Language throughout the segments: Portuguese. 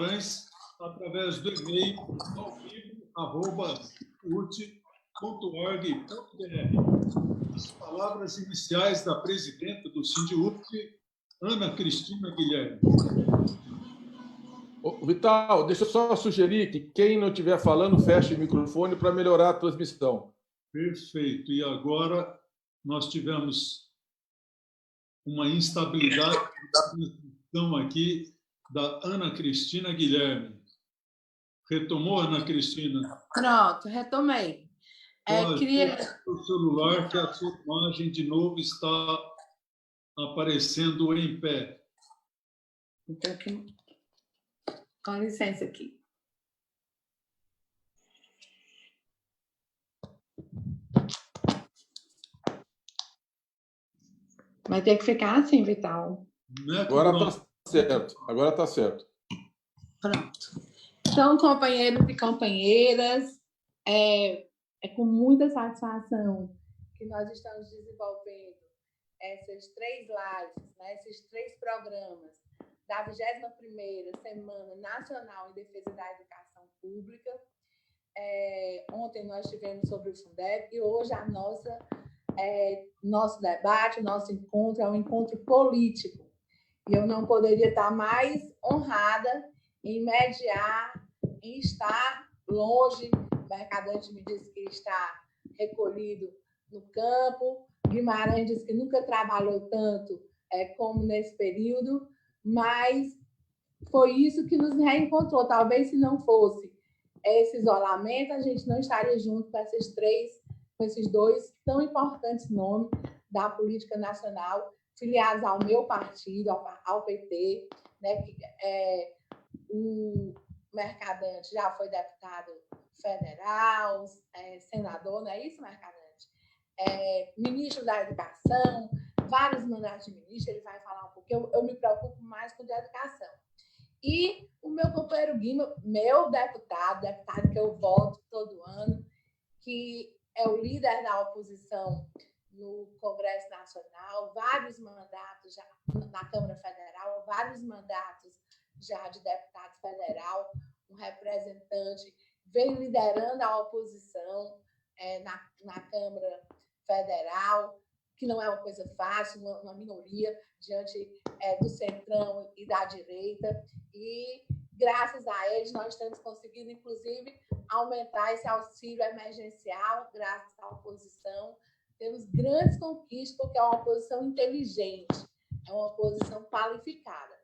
Guimarães através do e-mail alvivo@ut.org.br. As palavras iniciais da presidenta do Sindiúp, Ana Cristina Guilherme. Vital, deixa eu só sugerir que quem não estiver falando, feche o microfone para melhorar a transmissão. Perfeito. E agora nós tivemos uma instabilidade da transmissão aqui da Ana Cristina Guilherme. Retomou, Ana Cristina? Pronto, retomei. Queria... o celular que a sua imagem de novo está aparecendo em pé. Então, com licença aqui. Vai ter que ficar assim, Vital. Agora está certo. Agora está certo. Pronto. Então, companheiros e companheiras, é com muita satisfação que nós estamos desenvolvendo essas 3 lives, né, esses 3 programas da 21ª Semana Nacional em Defesa da Educação Pública. Ontem nós tivemos sobre o Fundeb e hoje nosso debate, nosso encontro é um encontro político. E eu não poderia estar mais honrada em mediar, em estar longe. O Mercadante me disse que está recolhido no campo. Guimarães disse que nunca trabalhou tanto como nesse período, mas foi isso que nos reencontrou. Talvez se não fosse esse isolamento, a gente não estaria junto com esses 2 tão importantes nomes da política nacional, filiados ao meu partido, ao PT, né, que o Mercadante já foi deputado federal, senador, não é isso, Mercadante? Ministro da Educação, vários mandatos de ministro, ele vai falar um pouquinho, eu me preocupo mais com a educação. E o meu companheiro Guima, meu deputado que eu voto todo ano, que é o líder da oposição no Congresso Nacional, vários mandatos já na Câmara Federal, vários mandatos já de deputado federal, um representante, vem liderando a oposição na Câmara Federal, que não é uma coisa fácil, uma minoria diante do centrão e da direita, e graças a eles nós temos conseguido, inclusive, aumentar esse auxílio emergencial, graças à oposição. Temos grandes conquistas, porque é uma oposição inteligente, é uma oposição qualificada.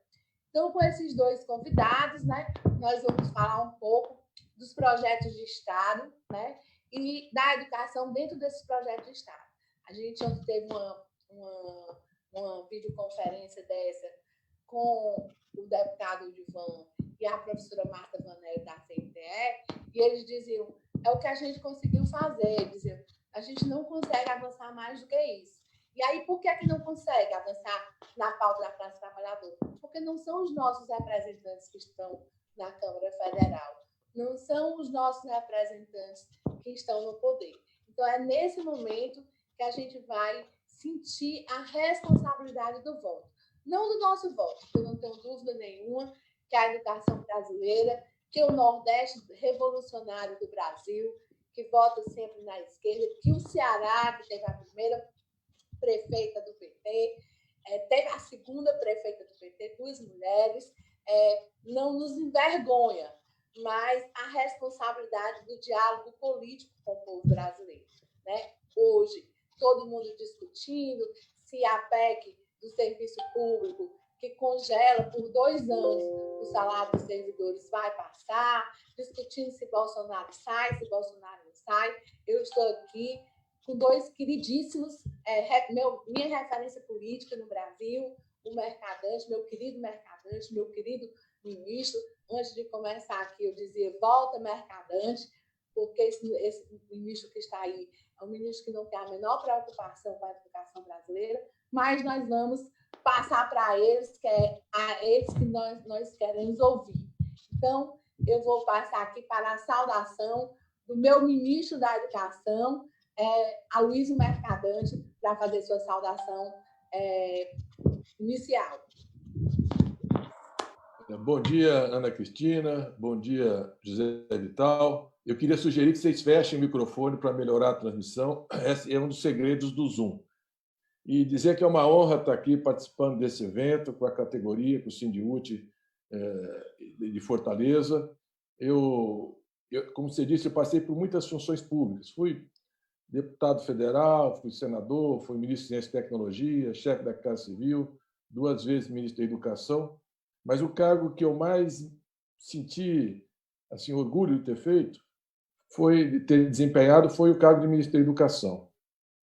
Então, com esses 2 convidados, né, nós vamos falar um pouco dos projetos de Estado, né, e da educação dentro desses projetos de Estado. A gente ontem teve uma videoconferência dessa com o deputado Divan e a professora Marta Vanelli da CNTE, e eles diziam, é o que a gente conseguiu fazer, diziam, a gente não consegue avançar mais do que isso. E aí, por que não consegue avançar na pauta da classe trabalhadora? Porque não são os nossos representantes que estão na Câmara Federal, não são os nossos representantes que estão no poder. Então, é nesse momento que a gente vai sentir a responsabilidade do voto. Não do nosso voto, porque eu não tenho dúvida nenhuma que a educação brasileira, que o Nordeste revolucionário do Brasil, que vota sempre na esquerda, que o Ceará, que teve a primeira prefeita do PT, teve a segunda prefeita do PT, 2 mulheres, não nos envergonha, mas a responsabilidade do diálogo político com o povo brasileiro, né? Hoje, todo mundo discutindo se a PEC do serviço público, que congela por 2 anos o salário dos servidores, vai passar, discutindo se Bolsonaro sai, se Bolsonaro não sai. Eu estou aqui com 2 queridíssimos, minha referência política no Brasil, o Mercadante, meu querido Mercadante, meu querido ministro. Antes de começar aqui, eu dizia, volta Mercadante, porque esse ministro que está aí é um ministro que não tem a menor preocupação com a educação brasileira, mas nós vamos passar para eles, que é a eles que nós queremos ouvir. Então, eu vou passar aqui para a saudação do meu ministro da Educação, Aloysio Mercadante, para fazer sua saudação inicial. Bom dia, Ana Cristina. Bom dia, José Vital. Eu queria sugerir que vocês fechem o microfone para melhorar a transmissão. Esse é um dos segredos do Zoom. E dizer que é uma honra estar aqui participando desse evento com a categoria, com o Sindiúti de Fortaleza. Como você disse, eu passei por muitas funções públicas. Fui deputado federal, fui senador, fui ministro de Ciência e Tecnologia, chefe da Casa Civil, 2 vezes ministro da Educação. Mas o cargo que eu mais senti assim, orgulho de ter feito, de ter desempenhado, foi o cargo de ministro da Educação.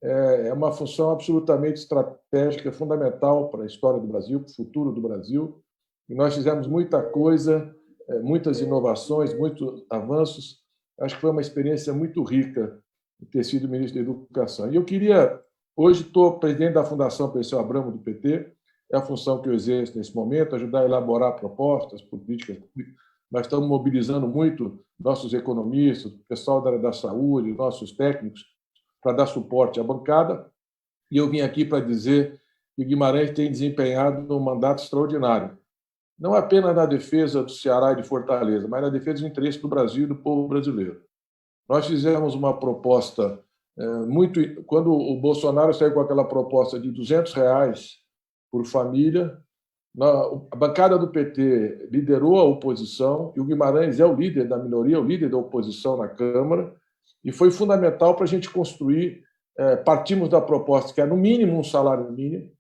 É uma função absolutamente estratégica, fundamental para a história do Brasil, para o futuro do Brasil. E nós fizemos muita coisa, muitas inovações, muitos avanços. Acho que foi uma experiência muito rica ter sido ministro da Educação. E eu queria... Hoje estou presidente da Fundação Perseu Abramo, do PT, é a função que eu exerço nesse momento, ajudar a elaborar propostas, políticas públicas. Nós estamos mobilizando muito nossos economistas, o pessoal da área da saúde, nossos técnicos, para dar suporte à bancada. E eu vim aqui para dizer que Guimarães tem desempenhado um mandato extraordinário, não apenas na defesa do Ceará e de Fortaleza, mas na defesa dos interesses do Brasil e do povo brasileiro. Nós fizemos uma proposta muito... Quando o Bolsonaro saiu com aquela proposta de R$200 por família, a bancada do PT liderou a oposição, e o Guimarães é o líder da minoria, o líder da oposição na Câmara, e foi fundamental para a gente construir... Partimos da proposta que é, no mínimo, um salário mínimo,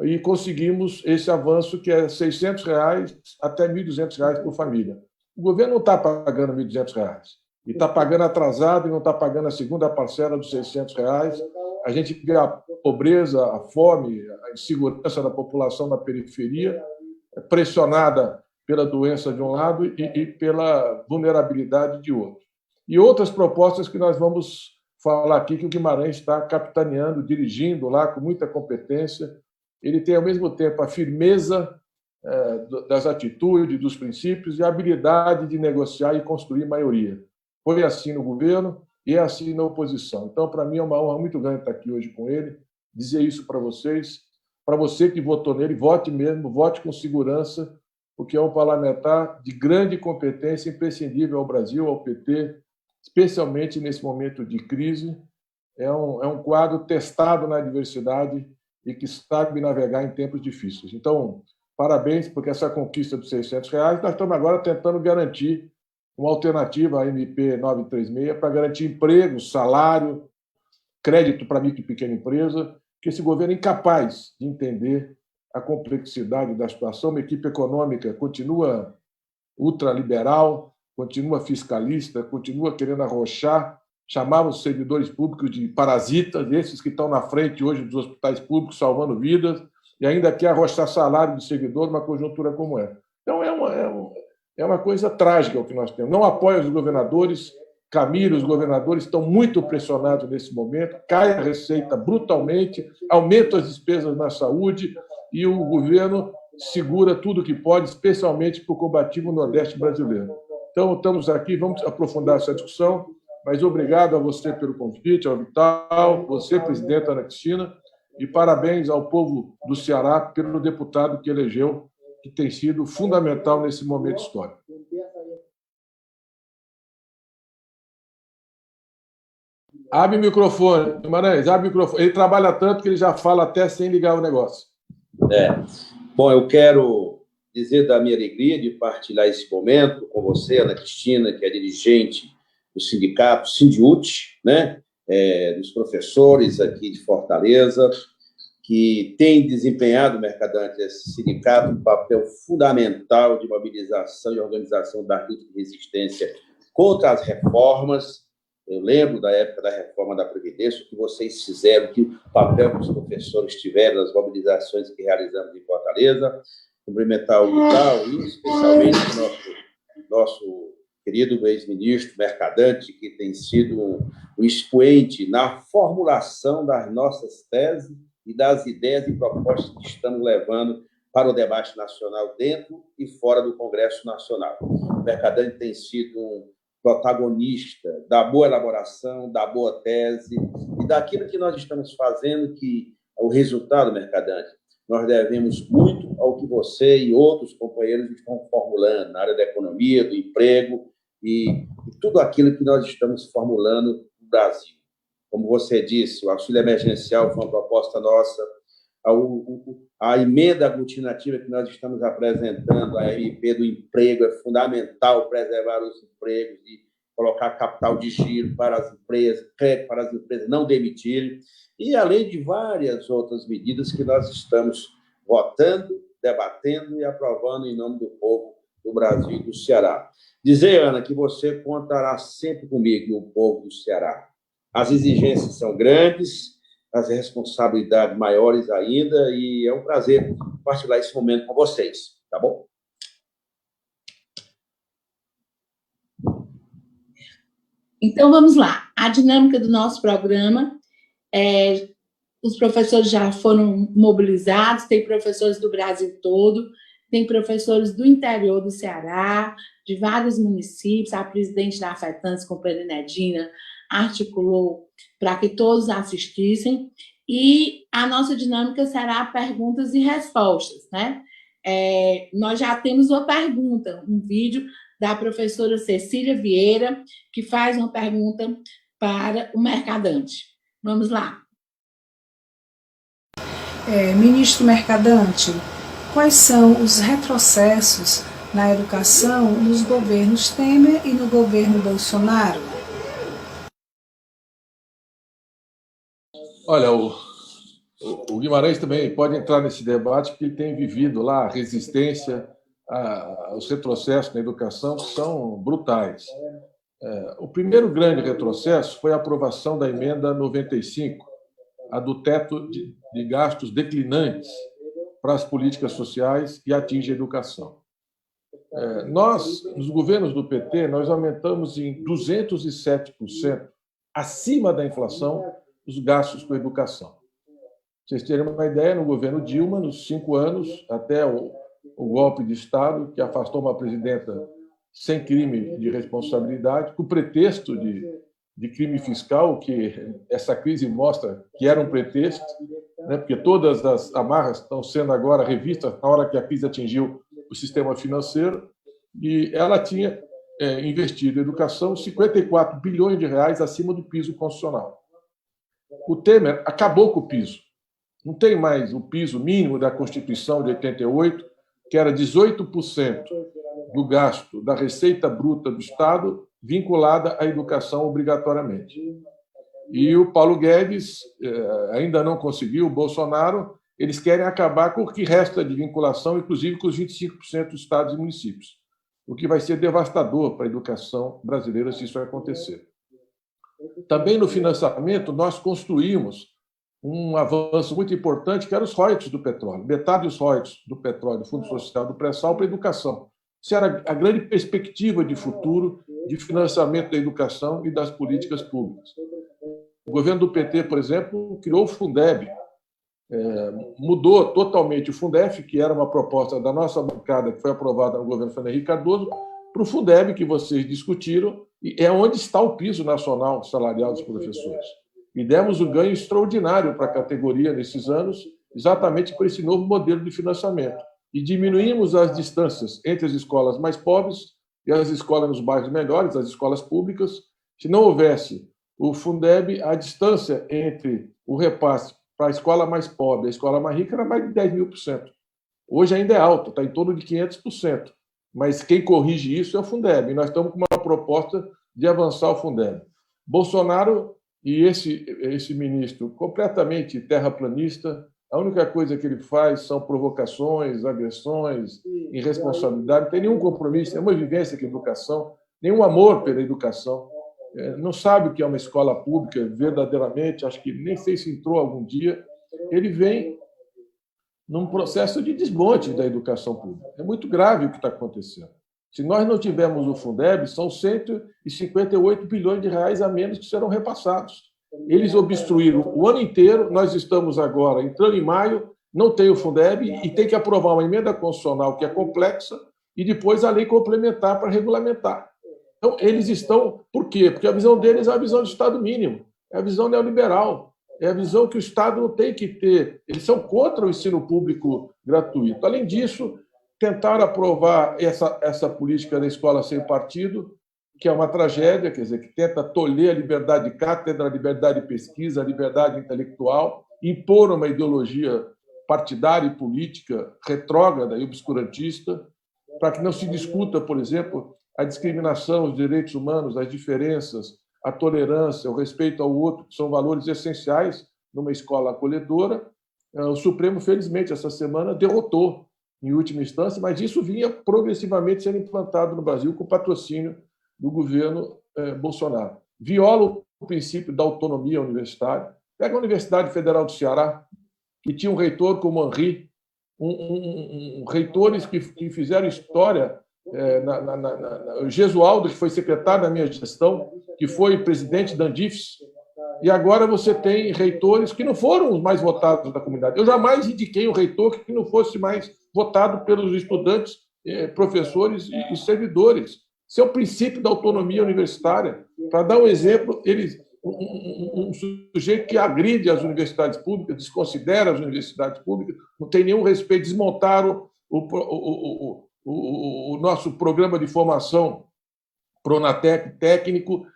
e conseguimos esse avanço que é R$600 até R$1.200 por família. O governo não está pagando R$1.200, e está pagando atrasado e não está pagando a segunda parcela dos R$600. A gente vê a pobreza, a fome, a insegurança da população na periferia, pressionada pela doença de um lado e pela vulnerabilidade de outro. E outras propostas que nós vamos falar aqui, que o Guimarães está capitaneando, dirigindo lá com muita competência. Ele tem, ao mesmo tempo, a firmeza das atitudes, dos princípios e a habilidade de negociar e construir maioria. Foi assim no governo e é assim na oposição. Então, para mim, é uma honra muito grande estar aqui hoje com ele, dizer isso para vocês. Para você que votou nele, vote mesmo, vote com segurança, porque é um parlamentar de grande competência, imprescindível ao Brasil, ao PT, especialmente nesse momento de crise. É um quadro testado na adversidade e que sabe navegar em tempos difíceis. Então, parabéns, porque essa conquista dos R$600, nós estamos agora tentando garantir uma alternativa à MP 936 para garantir emprego, salário, crédito para micro e pequena empresa, que esse governo é incapaz de entender a complexidade da situação. Uma equipe econômica continua ultraliberal, continua fiscalista, continua querendo arrochar, chamava os servidores públicos de parasitas, esses que estão na frente hoje dos hospitais públicos salvando vidas, e ainda quer arrochar salário de servidor numa conjuntura como essa. Então, é uma coisa trágica o que nós temos. Não apoia os governadores, Camilo, os governadores estão muito pressionados nesse momento, cai a receita brutalmente, aumenta as despesas na saúde e o governo segura tudo que pode, especialmente para o combativo Nordeste brasileiro. Então, estamos aqui, vamos aprofundar essa discussão, mas obrigado a você pelo convite, ao Vital, você, presidente Ana Cristina, e parabéns ao povo do Ceará pelo deputado que elegeu, que tem sido fundamental nesse momento histórico. Abre o microfone, Guimarães, abre o microfone. Ele trabalha tanto que ele já fala até sem ligar o negócio. Bom, eu quero dizer da minha alegria de partilhar esse momento com você, Ana Cristina, que é dirigente do sindicato Sindiúti, né? Dos professores aqui de Fortaleza, que tem desempenhado, Mercadante, esse sindicato, um papel fundamental de mobilização e organização da luta de resistência contra as reformas. Eu lembro da época da reforma da Previdência, o que vocês fizeram, que o papel que os professores tiveram nas mobilizações que realizamos em Fortaleza. Cumprimentar o Vital e, especialmente, o nosso querido ex-ministro Mercadante, que tem sido um expoente na formulação das nossas teses e das ideias e propostas que estamos levando para o debate nacional dentro e fora do Congresso Nacional. O Mercadante tem sido um protagonista da boa elaboração, da boa tese e daquilo que nós estamos fazendo, que o resultado, Mercadante, nós devemos muito ao que você e outros companheiros estão formulando na área da economia, do emprego e tudo aquilo que nós estamos formulando no Brasil. Como você disse, o auxílio emergencial foi uma proposta nossa, a emenda aglutinativa que nós estamos apresentando, a MP do emprego, é fundamental preservar os empregos e colocar capital de giro para as empresas, crédito para as empresas não demitirem, e além de várias outras medidas que nós estamos votando, debatendo e aprovando em nome do povo do Brasil e do Ceará. Dizer, Ana, que você contará sempre comigo e o povo do Ceará. As exigências são grandes, as responsabilidades maiores ainda, e é um prazer compartilhar esse momento com vocês, tá bom? Então, vamos lá. A dinâmica do nosso programa os professores já foram mobilizados, tem professores do Brasil todo, tem professores do interior do Ceará, de vários municípios, a presidente da FETANS, companheira Nedina, articulou para que todos assistissem, e a nossa dinâmica será perguntas e respostas, né? Nós já temos uma pergunta, um vídeo da professora Cecília Vieira, que faz uma pergunta para o Mercadante. Vamos lá. Ministro Mercadante, quais são os retrocessos na educação nos governos Temer e no governo Bolsonaro? Olha, o Guimarães também pode entrar nesse debate, porque ele tem vivido lá a resistência, os retrocessos na educação, que são brutais. O primeiro grande retrocesso foi a aprovação da emenda 95, a do teto de gastos declinantes para as políticas sociais que atingem a educação. Nós, nos governos do PT, nós aumentamos em 207%, acima da inflação, os gastos com educação. Pra vocês terem uma ideia, no governo Dilma, nos 5 anos, até o golpe de Estado, que afastou uma presidenta sem crime de responsabilidade, com pretexto de crime fiscal, que essa crise mostra que era um pretexto, né, porque todas as amarras estão sendo agora revistas na hora que a crise atingiu o sistema financeiro, e ela tinha investido em educação 54 bilhões de reais acima do piso constitucional. O Temer acabou com o piso. Não tem mais o piso mínimo da Constituição de 88, que era 18% do gasto da receita bruta do Estado vinculada à educação obrigatoriamente. E o Paulo Guedes ainda não conseguiu, o Bolsonaro, eles querem acabar com o que resta de vinculação, inclusive com os 25% dos estados e municípios, o que vai ser devastador para a educação brasileira se isso acontecer. Também no financiamento, nós construímos um avanço muito importante, que era os royalties do petróleo. Metade dos royalties do petróleo, do Fundo Social, do pré-sal, para a educação. Isso era a grande perspectiva de futuro de financiamento da educação e das políticas públicas. O governo do PT, por exemplo, criou o Fundeb, mudou totalmente o Fundef, que era uma proposta da nossa bancada, que foi aprovada no governo Fernando Henrique Cardoso, para o Fundeb, que vocês discutiram, e é onde está o piso nacional salarial dos professores. E demos um ganho extraordinário para a categoria nesses anos, exatamente por esse novo modelo de financiamento. E diminuímos as distâncias entre as escolas mais pobres e as escolas nos bairros melhores, as escolas públicas. Se não houvesse o Fundeb, a distância entre o repasse para a escola mais pobre e a escola mais rica era mais de 10.000%. Hoje ainda é alto, está em torno de 500%. Mas quem corrige isso é o Fundeb. E nós estamos com uma proposta de avançar o Fundeb. Bolsonaro e esse ministro completamente terraplanista, a única coisa que ele faz são provocações, agressões, irresponsabilidade, não tem nenhum compromisso, nenhuma vivência com a educação, nenhum amor pela educação, não sabe o que é uma escola pública verdadeiramente, acho que nem sei se entrou algum dia. Ele vem num processo de desmonte da educação pública. É muito grave o que está acontecendo. Se nós não tivermos o Fundeb, são 158 bilhões de reais a menos que serão repassados. Eles obstruíram o ano inteiro, nós estamos agora entrando em maio, não tem o Fundeb e tem que aprovar uma emenda constitucional que é complexa e depois a lei complementar para regulamentar. Então, eles estão... Por quê? Porque a visão deles é a visão de Estado mínimo, é a visão neoliberal. é a visão que o Estado não tem que ter. Eles são contra o ensino público gratuito. Além disso, tentaram aprovar essa política da escola sem partido, que é uma tragédia, quer dizer, que tenta tolher a liberdade de cátedra, a liberdade de pesquisa, a liberdade intelectual, impor uma ideologia partidária e política retrógrada e obscurantista, para que não se discuta, por exemplo, a discriminação, os direitos humanos, as diferenças, a tolerância, o respeito ao outro, que são valores essenciais numa escola acolhedora. O Supremo, felizmente, essa semana derrotou, em última instância, mas isso vinha progressivamente sendo implantado no Brasil com patrocínio do governo Bolsonaro. Viola o princípio da autonomia universitária. Pega a Universidade Federal do Ceará, que tinha um reitor como Henri, reitores que fizeram história. O Gesualdo, que foi secretário da minha gestão, que foi presidente da Andifes, e agora você tem reitores que não foram os mais votados da comunidade. Eu jamais indiquei um reitor que não fosse mais votado pelos estudantes, professores e servidores. Esse é o princípio da autonomia universitária. Para dar um exemplo, um sujeito que agride as universidades públicas, desconsidera as universidades públicas, não tem nenhum respeito, desmontaram o nosso programa de formação Pronatec técnico,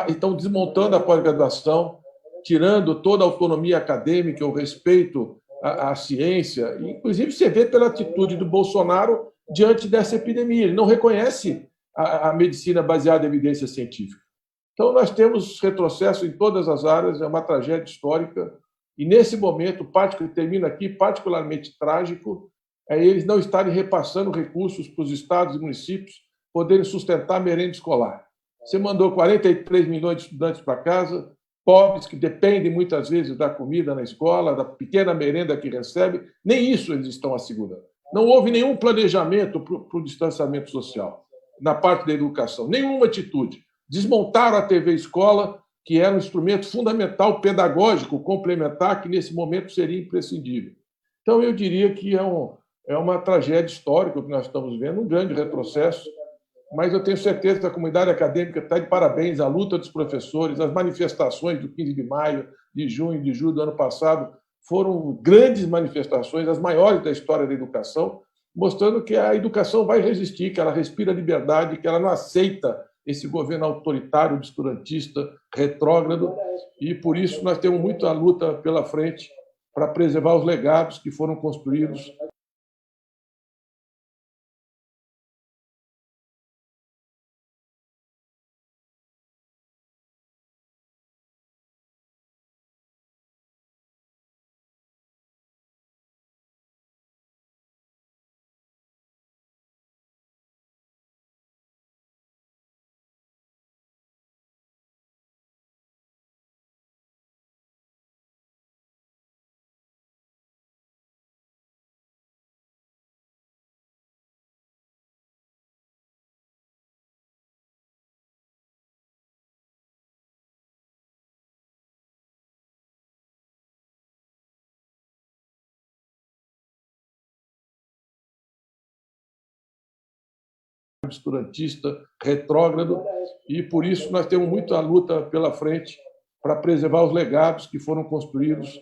estão desmontando a pós-graduação, tirando toda a autonomia acadêmica, o respeito à ciência. Inclusive, você vê pela atitude do Bolsonaro diante dessa epidemia. Ele não reconhece a medicina baseada em evidência científica. Então, nós temos retrocesso em todas as áreas, é uma tragédia histórica. E, nesse momento, que termina aqui, particularmente trágico, é eles não estarem repassando recursos para os estados e municípios poderem sustentar a merenda escolar. Você mandou 43 milhões de estudantes para casa, pobres que dependem muitas vezes da comida na escola, da pequena merenda que recebem, nem isso eles estão assegurando. Não houve nenhum planejamento para o distanciamento social na parte da educação, nenhuma atitude. Desmontaram a TV Escola, que era um instrumento fundamental, pedagógico, complementar, que nesse momento seria imprescindível. Então, eu diria que é uma tragédia histórica o que nós estamos vendo, um grande retrocesso, mas eu tenho certeza que a comunidade acadêmica está de parabéns, a luta dos professores, as manifestações do 15 de maio, de junho, de julho do ano passado, foram grandes manifestações, as maiores da história da educação, mostrando que a educação vai resistir, que ela respira liberdade, que ela não aceita esse governo autoritário, obscurantista, retrógrado, e por isso nós temos muita luta pela frente para preservar os legados que foram construídos obscurantista, retrógrado, e por isso nós temos muita luta pela frente para preservar os legados que foram construídos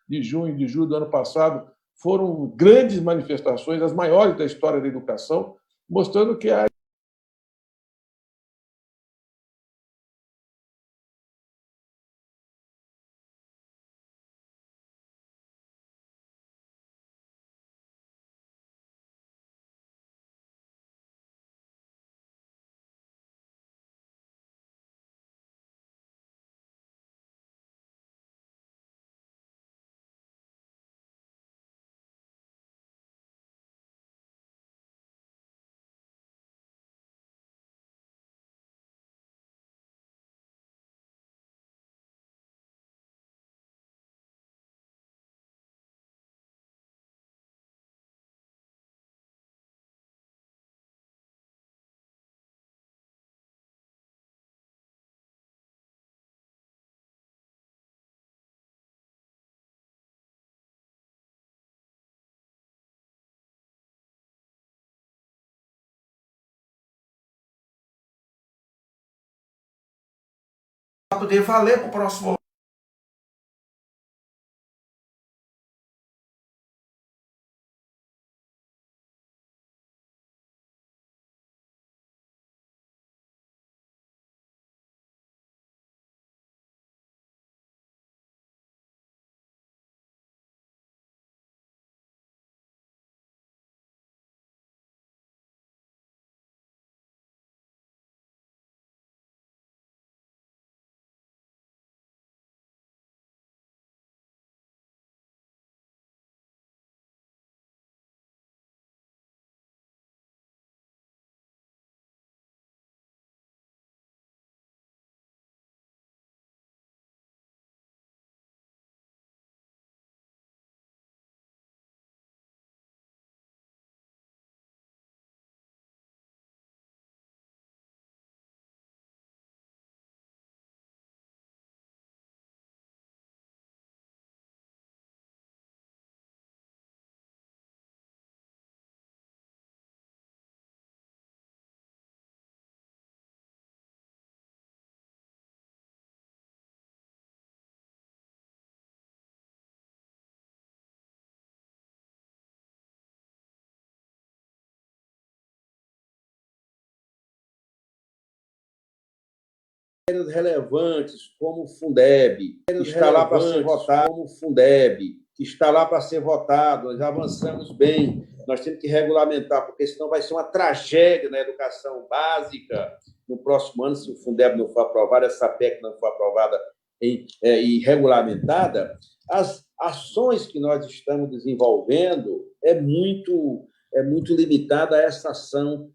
de junho, de julho do ano passado, foram grandes manifestações, as maiores da história da educação, mostrando que a poder valer para o próximo. Relevantes como o Fundeb, que está lá para ser votado, como o Fundeb, que está lá para ser votado, nós avançamos bem, nós temos que regulamentar, porque senão vai ser uma tragédia na educação básica no próximo ano, se o Fundeb não for aprovado, essa PEC não for aprovada e regulamentada. As ações que nós estamos desenvolvendo é muito limitada a essa ação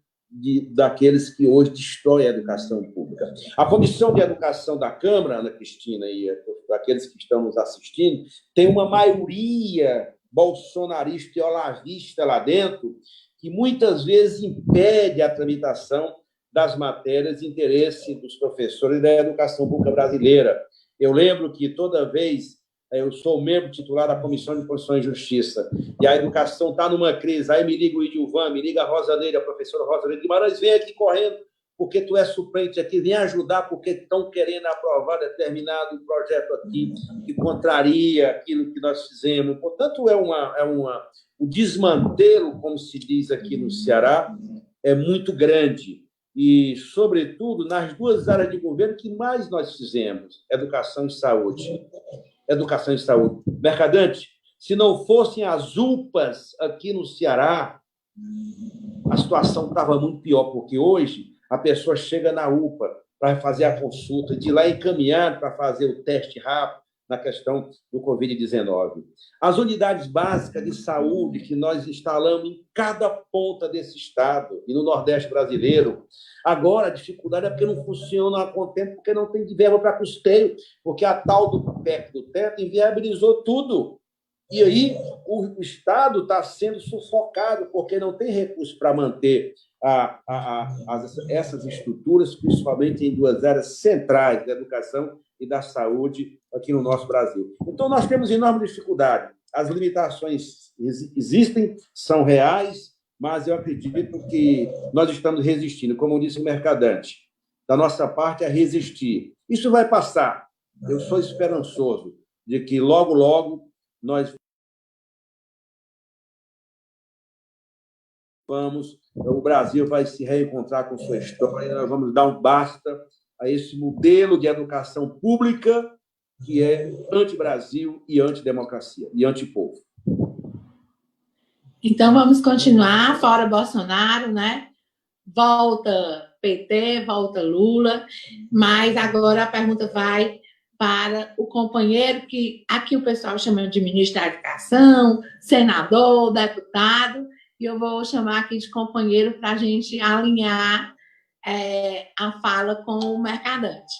daqueles que hoje destroem a educação pública. A Comissão de Educação da Câmara, Ana Cristina, e aqueles que estão nos assistindo, tem uma maioria bolsonarista e olavista lá dentro, que muitas vezes impede a tramitação das matérias de interesse dos professores da educação pública brasileira. Eu lembro que toda vez eu sou membro titular da Comissão de Constituição e Justiça, e a educação está numa crise, aí me liga o Idilvan, me liga a Rosaneira, a professora Rosaneira Guimarães, vem aqui correndo, porque tu é suplente aqui, vem ajudar, porque estão querendo aprovar determinado projeto aqui, que contraria aquilo que nós fizemos. Portanto, o desmantelo, como se diz aqui no Ceará, é muito grande. E, sobretudo, nas duas áreas de governo que mais nós fizemos, educação e saúde. Educação e saúde. Mercadante, se não fossem as UPAs aqui no Ceará, a situação estava muito pior, porque hoje a pessoa chega na UPA para fazer a consulta, de lá encaminhar para fazer o teste rápido na questão do Covid-19. As unidades básicas de saúde que nós instalamos em cada ponta desse estado e no Nordeste brasileiro, agora a dificuldade é porque não funciona a contento, porque não tem verba para custeio, porque a tal do PEC do teto inviabilizou tudo. E aí o Estado está sendo sufocado, porque não tem recurso para manter essas estruturas, principalmente em duas áreas centrais, da educação e da saúde aqui no nosso Brasil. Então, nós temos enorme dificuldade. As limitações existem, são reais, mas eu acredito que nós estamos resistindo. Como disse o Mercadante, da nossa parte é resistir. Isso vai passar. Eu sou esperançoso de que logo, logo, o Brasil vai se reencontrar com sua história e nós vamos dar um basta a esse modelo de educação pública que é anti-Brasil e anti-democracia e anti-povo. Então, vamos continuar, fora Bolsonaro, né? Volta PT, volta Lula, mas agora a pergunta vai para o companheiro que aqui o pessoal chama de ministro da Educação, senador, deputado, e eu vou chamar aqui de companheiro para a gente alinhar a fala com o Mercadante.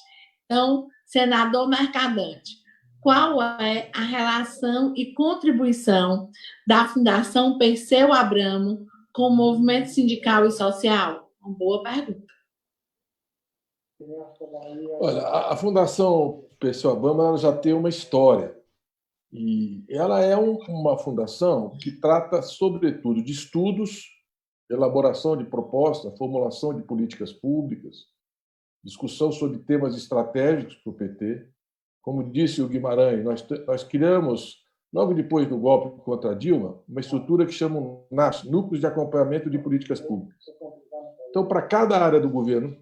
Então, senador Mercadante, qual é a relação e contribuição da Fundação Perseu Abramo com o movimento sindical e social? Uma boa pergunta. Olha, a Fundação Perseu Abramo ela já tem uma história. E ela é uma fundação que trata, sobretudo, de estudos, elaboração de propostas, formulação de políticas públicas, discussão sobre temas estratégicos para o PT. Como disse o Guimarães, nós criamos, logo depois do golpe contra a Dilma, uma estrutura que chamam NAS, Núcleos de Acompanhamento de Políticas Públicas. Então, para cada área do governo,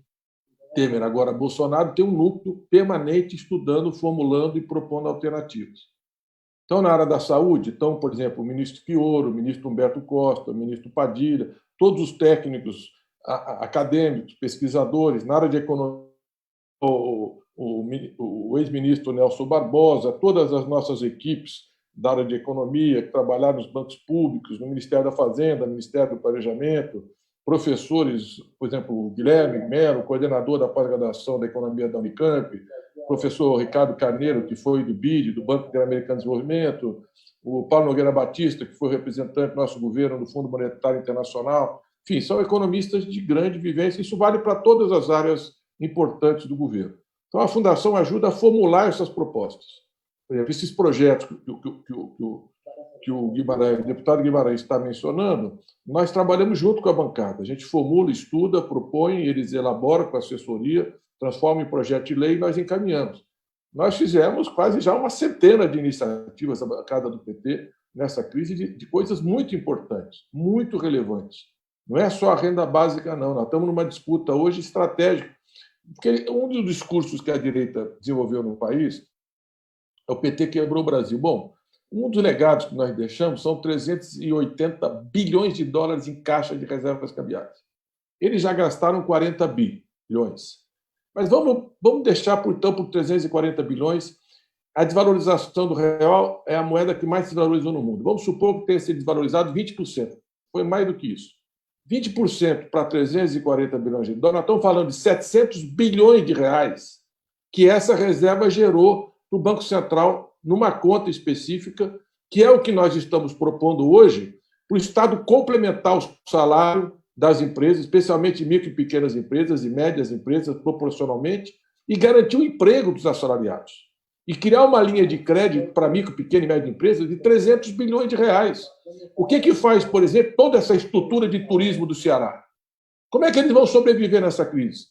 Temer, agora Bolsonaro, tem um núcleo permanente estudando, formulando e propondo alternativas. Então, na área da saúde, estão, por exemplo, o ministro Fioro, o ministro Humberto Costa, o ministro Padilha, todos os técnicos acadêmicos, pesquisadores, na área de economia, o ex-ministro Nelson Barbosa, todas as nossas equipes da área de economia que trabalharam nos bancos públicos, no Ministério da Fazenda, no Ministério do Planejamento, professores, por exemplo, o Guilherme Melo, coordenador da pós-graduação da Economia da Unicamp, o professor Ricardo Carneiro, que foi do BID, do Banco Interamericano de Desenvolvimento, o Paulo Nogueira Batista, que foi representante do nosso governo no Fundo Monetário Internacional. Enfim, são economistas de grande vivência. Isso vale para todas as áreas importantes do governo. Então, a Fundação ajuda a formular essas propostas. Por exemplo, esses projetos que o Guimarães, o deputado Guimarães está mencionando, nós trabalhamos junto com a bancada. A gente formula, estuda, propõe, eles elaboram com a assessoria, transformam em projeto de lei e nós encaminhamos. Nós fizemos quase já uma centena de iniciativas, a bancada do PT, nessa crise, de coisas muito importantes, muito relevantes. Não é só a renda básica, não. Nós estamos numa disputa hoje estratégica. Porque um dos discursos que a direita desenvolveu no país é o PT quebrou o Brasil. Bom, um dos legados que nós deixamos são 380 bilhões de dólares em caixa de reservas cambiais. Eles já gastaram 40 bilhões. Mas vamos deixar, então, por 340 bilhões. A desvalorização do real é a moeda que mais se desvalorizou no mundo. Vamos supor que tenha sido desvalorizado 20%. Foi mais do que isso. 20% para 340 bilhões de dólares, nós estamos falando de 700 bilhões de reais que essa reserva gerou no Banco Central, numa conta específica, que é o que nós estamos propondo hoje, para o Estado complementar o salário das empresas, especialmente micro e pequenas empresas e médias empresas, proporcionalmente, e garantir o emprego dos assalariados. E criar uma linha de crédito para micro, pequena e média empresas de 300 bilhões de reais. O que faz, por exemplo, toda essa estrutura de turismo do Ceará? Como é que eles vão sobreviver nessa crise?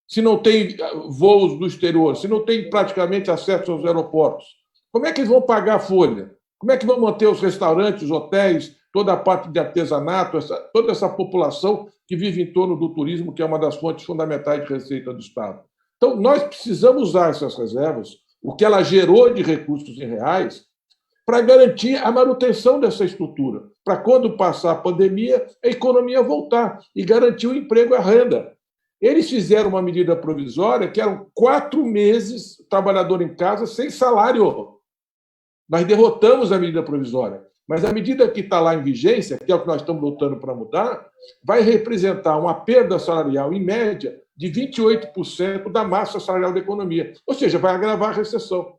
Se não tem voos do exterior, se não tem praticamente acesso aos aeroportos, como é que eles vão pagar a folha? Como é que vão manter os restaurantes, os hotéis, toda a parte de artesanato, toda essa população que vive em torno do turismo, que é uma das fontes fundamentais de receita do Estado? Então, nós precisamos usar essas reservas, o que ela gerou de recursos em reais, para garantir a manutenção dessa estrutura, para quando passar a pandemia, a economia voltar e garantir o emprego e a renda. Eles fizeram uma medida provisória que eram 4 meses trabalhador em casa sem salário. Nós derrotamos a medida provisória, mas a medida que está lá em vigência, que é o que nós estamos lutando para mudar, vai representar uma perda salarial, em média, de 28% da massa salarial da economia. Ou seja, vai agravar a recessão.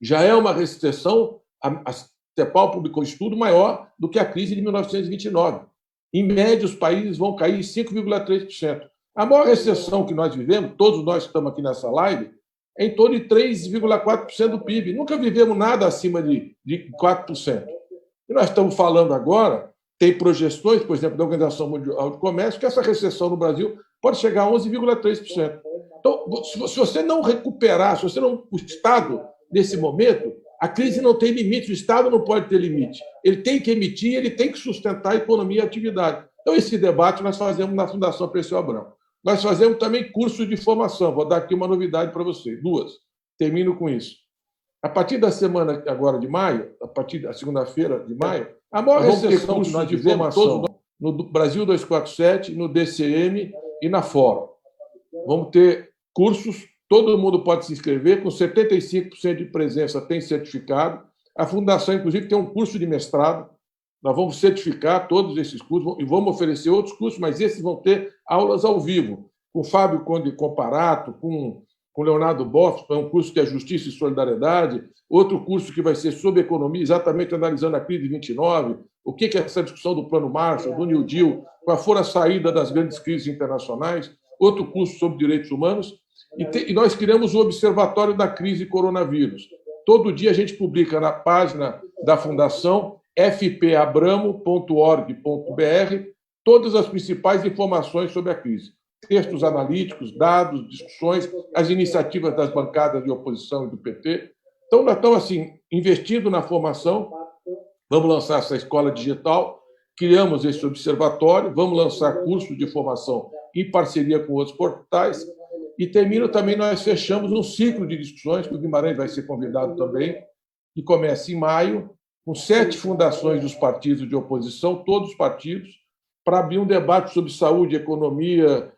Já é uma recessão, a CEPAL publicou um estudo maior do que a crise de 1929. Em média, os países vão cair 5,3%. A maior recessão que nós vivemos, todos nós que estamos aqui nessa live, é em torno de 3,4% do PIB. Nunca vivemos nada acima de 4%. E nós estamos falando agora, tem projeções, por exemplo, da Organização Mundial do Comércio, que essa recessão no Brasil pode chegar a 11,3%. Então, se você não recuperar, se você não... O Estado, nesse momento, a crise não tem limite, o Estado não pode ter limite. Ele tem que emitir, ele tem que sustentar a economia e a atividade. Então, esse debate nós fazemos na Fundação Perseu Abramo. Nós fazemos também cursos de formação. Vou dar aqui uma novidade para vocês. 2. Termino com isso. A partir da semana agora de maio, a partir da segunda-feira de maio, a maior recessão que nós tivemos no Brasil 247, no DCM e na Fórum. Vamos ter cursos, todo mundo pode se inscrever, com 75% de presença tem certificado. A Fundação, inclusive, tem um curso de mestrado. Nós vamos certificar todos esses cursos e vamos oferecer outros cursos, mas esses vão ter aulas ao vivo, com Fábio Conde Comparato, com Leonardo Boff, é um curso que é Justiça e Solidariedade, outro curso que vai ser sobre economia, exatamente analisando a crise de 29, o que é essa discussão do Plano Marshall, do New Deal, qual for a saída das grandes crises internacionais, outro curso sobre direitos humanos, e nós criamos o Observatório da Crise Coronavírus. Todo dia a gente publica na página da Fundação fpabramo.org.br todas as principais informações sobre a crise. textos analíticos, dados, discussões, as iniciativas das bancadas de oposição e do PT. Então, nós estamos assim, investindo na formação, vamos lançar essa escola digital, criamos esse observatório, vamos lançar cursos de formação em parceria com outros portais, e termino também, nós fechamos um ciclo de discussões, que o Guimarães vai ser convidado também, que começa em maio, com 7 fundações dos partidos de oposição, todos os partidos, para abrir um debate sobre saúde, economia,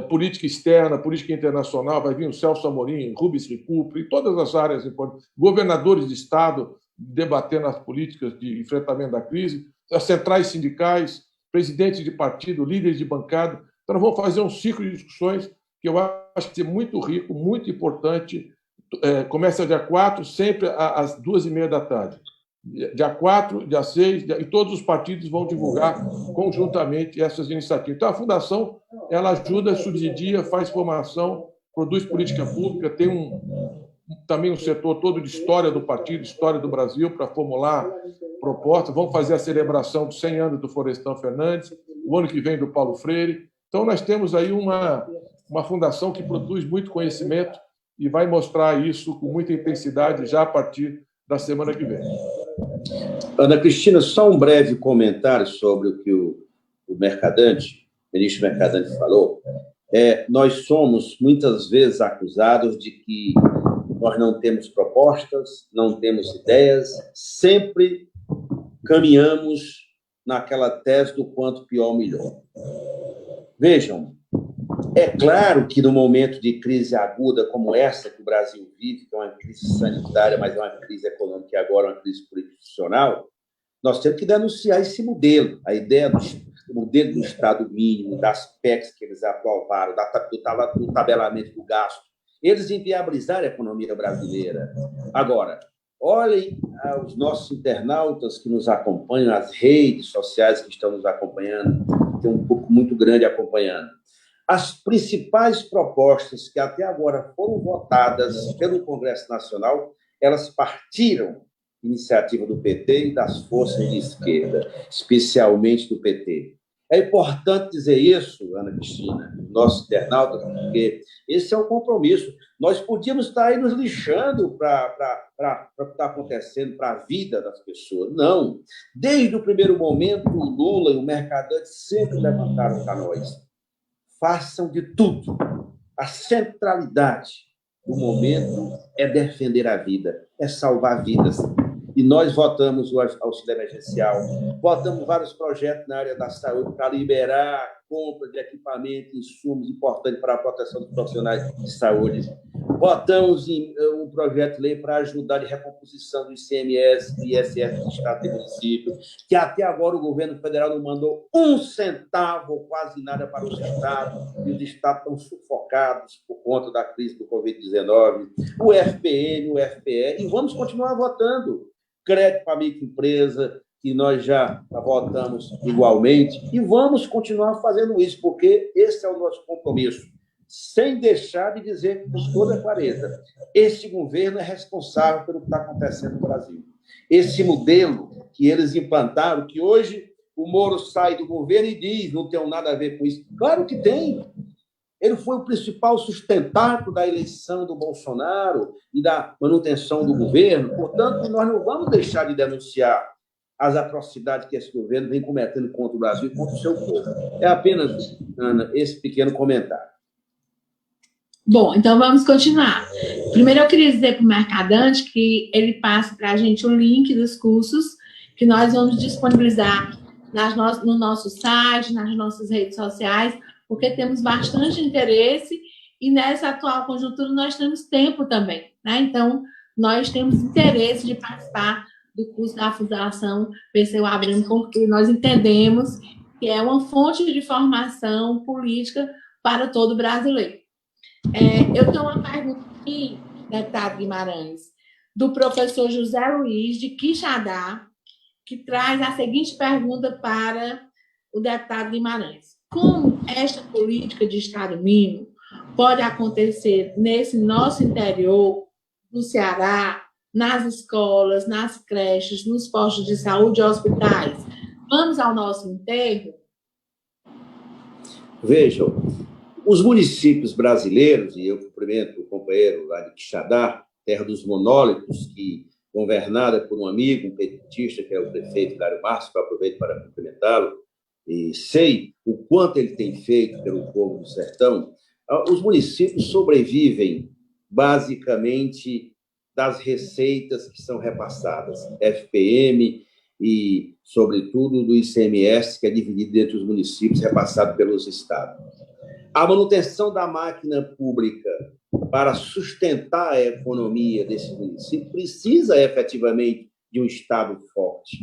política externa, política internacional. Vai vir o Celso Amorim, Rubens Recupero, e todas as áreas importantes, governadores de Estado debatendo as políticas de enfrentamento da crise, as centrais sindicais, presidentes de partido, líderes de bancada. Então, nós vamos fazer um ciclo de discussões que eu acho que é muito rico, muito importante. Começa dia 4, sempre às 14h30. Dia 4, dia 6, e todos os partidos vão divulgar conjuntamente essas iniciativas. Então, a Fundação ela ajuda, subsidia, faz formação, produz política pública, tem também um setor todo de história do partido, história do Brasil, para formular propostas. Vamos fazer a celebração dos 100 anos do Florestan Fernandes, o ano que vem do Paulo Freire. Então, nós temos aí uma fundação que produz muito conhecimento e vai mostrar isso com muita intensidade já a partir da semana que vem. Ana Cristina, só um breve comentário sobre o que o Mercadante, o ministro Mercadante falou. Nós somos muitas vezes acusados de que nós não temos propostas, não temos ideias, sempre caminhamos naquela tese do quanto pior, melhor. Vejam, é claro que no momento de crise aguda como essa que o Brasil vive, que é uma crise sanitária, mas é uma crise econômica e agora uma crise político-institucional, nós temos que denunciar esse modelo, a ideia do modelo do Estado mínimo, das PECs que eles aprovaram, do tabelamento do gasto. Eles inviabilizaram a economia brasileira. Agora, olhem os nossos internautas que nos acompanham, as redes sociais que estão nos acompanhando, tem um público muito grande acompanhando. As principais propostas que até agora foram votadas pelo Congresso Nacional, elas partiram iniciativa do PT e das forças de esquerda, especialmente do PT. É importante dizer isso, Ana Cristina, nosso internauta, porque esse é o compromisso. Nós podíamos estar aí nos lixando para o que está acontecendo, para a vida das pessoas. Não. Desde o primeiro momento, o Lula e o Mercadante sempre levantaram para nós. Façam de tudo. A centralidade do momento é defender a vida, é salvar vidas. E nós votamos o auxílio emergencial, votamos vários projetos na área da saúde para liberar a compra de equipamentos, insumos importantes para a proteção dos profissionais de saúde. Votamos um projeto de lei para ajudar de recomposição do ICMS e ISS do Estado e município, que até agora o governo federal não mandou um centavo ou quase nada para os estados, e os estados estão sufocados por conta da crise do Covid-19, o FPM, o FPE, e vamos continuar votando. Crédito para microempresa, que nós já votamos igualmente, e vamos continuar fazendo isso, porque esse é o nosso compromisso, sem deixar de dizer com toda clareza, esse governo é responsável pelo que está acontecendo no Brasil. Esse modelo que eles implantaram, que hoje o Moro sai do governo e diz, não tem nada a ver com isso. Claro que tem. Ele foi o principal sustentáculo da eleição do Bolsonaro e da manutenção do governo. Portanto, nós não vamos deixar de denunciar as atrocidades que esse governo vem cometendo contra o Brasil e contra o seu povo. É apenas, Ana, esse pequeno comentário. Bom, então vamos continuar. Primeiro eu queria dizer para o Mercadante que ele passe para a gente o link dos cursos que nós vamos disponibilizar no nosso site, nas nossas redes sociais, porque temos bastante interesse e nessa atual conjuntura nós temos tempo também, né? Então, nós temos interesse de participar do curso da Fundação Perseu Abramo, porque nós entendemos que é uma fonte de formação política para todo brasileiro. Eu tenho uma pergunta aqui, deputado Guimarães, do professor José Luiz, de Quixadá, que traz a seguinte pergunta para o deputado Guimarães. Como esta política de Estado mínimo pode acontecer nesse nosso interior, no Ceará, nas escolas, nas creches, nos postos de saúde e hospitais? Vamos ao nosso enterro? Vejam, Os municípios brasileiros, e eu cumprimento o companheiro lá de Quixadá, terra dos monólitos, que governada por um amigo, um petista, que é o prefeito Dário Márcio, que eu aproveito para cumprimentá-lo, e sei o quanto ele tem feito pelo povo do sertão. Os municípios sobrevivem basicamente das receitas que são repassadas, FPM e, sobretudo, do ICMS, que é dividido entre os municípios, repassado pelos estados. A manutenção da máquina pública para sustentar a economia desse município precisa efetivamente de um Estado forte.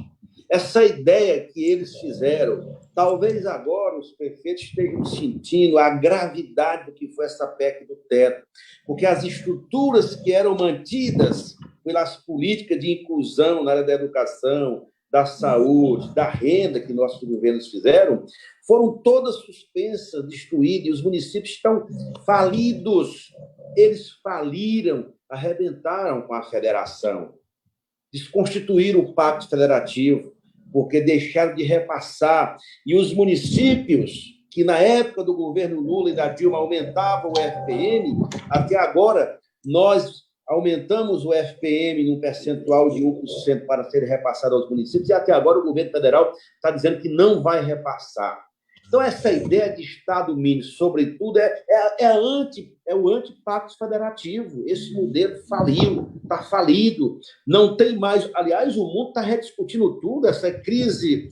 Essa ideia que eles fizeram, talvez agora os prefeitos estejam sentindo a gravidade do que foi essa PEC do teto, porque as estruturas que eram mantidas pelas políticas de inclusão na área da educação, da saúde, da renda que nossos governos fizeram, foram todas suspensas, destruídas, e os municípios estão falidos. Eles faliram, arrebentaram com a federação, desconstituíram o pacto federativo, porque deixaram de repassar. E os municípios, que na época do governo Lula e da Dilma aumentavam o FPM, até agora nós aumentamos o FPM num percentual de 1% para ser repassado aos municípios, e até agora o governo federal está dizendo que não vai repassar. Então, essa ideia de Estado mínimo, sobretudo, é o antipacto federativo. Esse modelo faliu, está falido, não tem mais... Aliás, o mundo está rediscutindo tudo, essa crise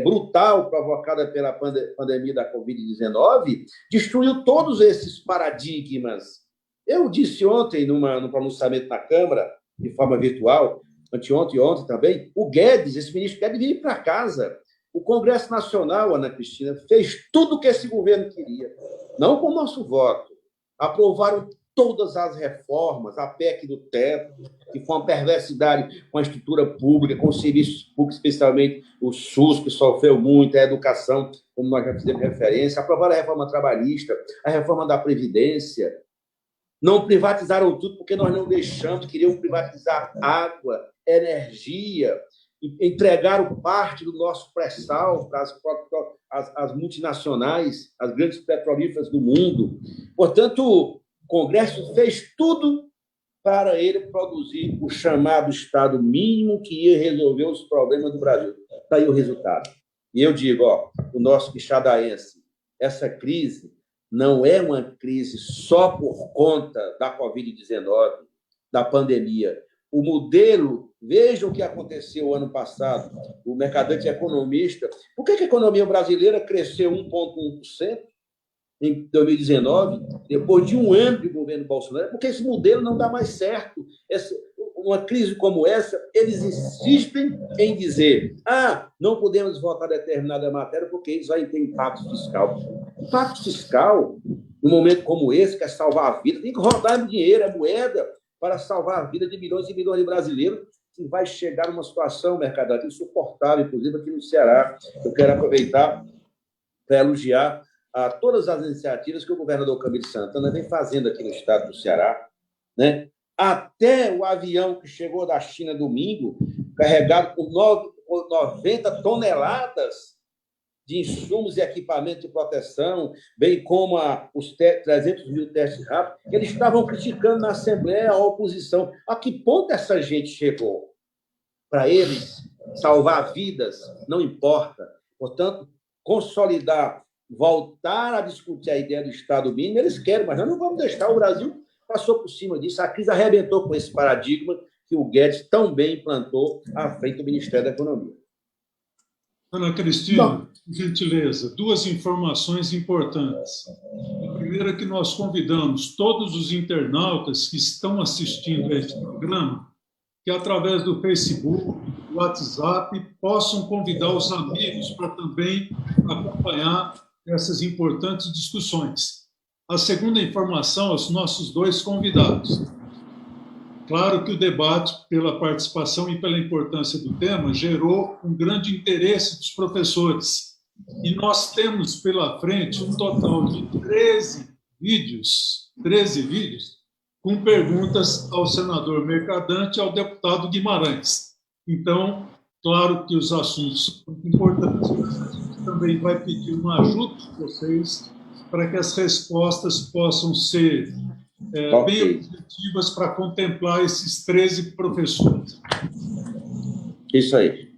brutal provocada pela pandemia da Covid-19 destruiu todos esses paradigmas. Eu disse ontem, no pronunciamento na Câmara, de forma virtual, anteontem e ontem também, o Guedes, esse ministro Guedes, veio para casa. O Congresso Nacional, Ana Cristina, fez tudo o que esse governo queria, não com o nosso voto. Aprovaram todas as reformas, a PEC do teto, que foi uma perversidade com a estrutura pública, com os serviços públicos, especialmente o SUS, que sofreu muito, a educação, como nós já fizemos referência. Aprovaram a reforma trabalhista, a reforma da Previdência. Não privatizaram tudo porque nós não deixamos, queriam privatizar água, energia, entregaram parte do nosso pré-sal para as multinacionais, as grandes petrolíferas do mundo. Portanto, o Congresso fez tudo para ele produzir o chamado Estado mínimo que ia resolver os problemas do Brasil. Está aí o resultado. E eu digo, o nosso quixadaense, essa crise não é uma crise só por conta da Covid-19, da pandemia. O modelo, veja o que aconteceu ano passado, o Mercadante Economista. Por que a economia brasileira cresceu 1,1% em 2019, depois de um ano de governo Bolsonaro? Porque esse modelo não dá mais certo. Uma crise como essa, eles insistem em dizer não podemos votar determinada matéria porque isso vai ter impacto fiscal. Impacto fiscal, num momento como esse, que é salvar a vida, tem que rodar dinheiro, é moeda, para salvar a vida de milhões e milhões de brasileiros, que vai chegar numa situação, Mercadante, insuportável, inclusive aqui no Ceará. Eu quero aproveitar para elogiar todas as iniciativas que o governador Camilo Santana vem fazendo aqui no estado do Ceará, né? Até o avião que chegou da China domingo, carregado com 90 toneladas de insumos e equipamentos de proteção, bem como os 300 mil testes rápidos, eles estavam criticando na Assembleia a oposição. A que ponto essa gente chegou? Para eles, salvar vidas não importa. Portanto, consolidar, voltar a discutir a ideia do Estado mínimo, eles querem, mas nós não vamos deixar. O Brasil passou por cima disso. A crise arrebentou com esse paradigma que o Guedes tão bem implantou à frente do Ministério da Economia. Ana Cristina, por gentileza, duas informações importantes. A primeira é que nós convidamos todos os internautas que estão assistindo a este programa que, através do Facebook, do WhatsApp, possam convidar os amigos para também acompanhar essas importantes discussões. A segunda informação aos nossos dois convidados. Claro que o debate, pela participação e pela importância do tema, gerou um grande interesse dos professores. E nós temos pela frente um total de 13 vídeos com perguntas ao senador Mercadante e ao deputado Guimarães. Então, claro que os assuntos são importantes, mas a gente também vai pedir uma ajuda de vocês para que as respostas possam ser bem objetivas para contemplar esses 13 professores. Isso aí.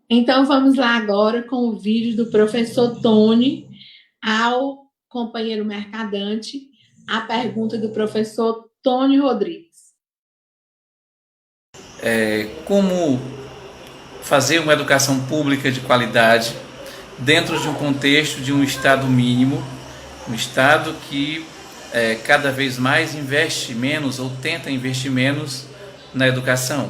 Então, vamos lá agora com o vídeo do professor Tony ao companheiro Mercadante, a pergunta do professor Tony Rodrigues. Como fazer uma educação pública de qualidade dentro de um contexto de um Estado mínimo, um Estado que cada vez mais investe menos ou tenta investir menos na educação.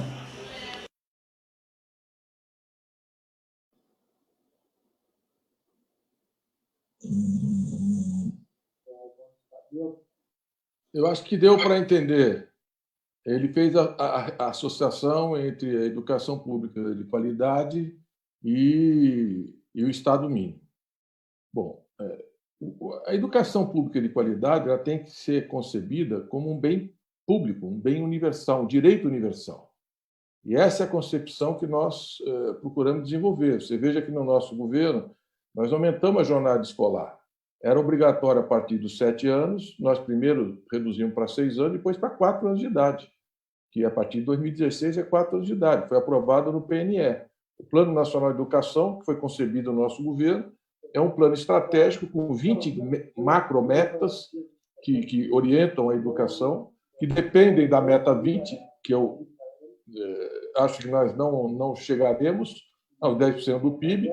Eu acho que deu para entender. Ele fez a associação entre a educação pública de qualidade e o Estado mínimo. Bom, a educação pública de qualidade ela tem que ser concebida como um bem público, um bem universal, um direito universal. E essa é a concepção que nós procuramos desenvolver. Você veja que no nosso governo nós aumentamos a jornada escolar. Era obrigatório a partir dos 7 anos, nós primeiro reduzimos para 6 anos, depois para 4 anos de idade, que a partir de 2016 é 4 anos de idade, foi aprovado no PNE. O Plano Nacional de Educação, que foi concebido no nosso governo, é um plano estratégico com 20 macrometas que orientam a educação, que dependem da meta 20, que eu acho que nós não chegaremos aos 10% do PIB,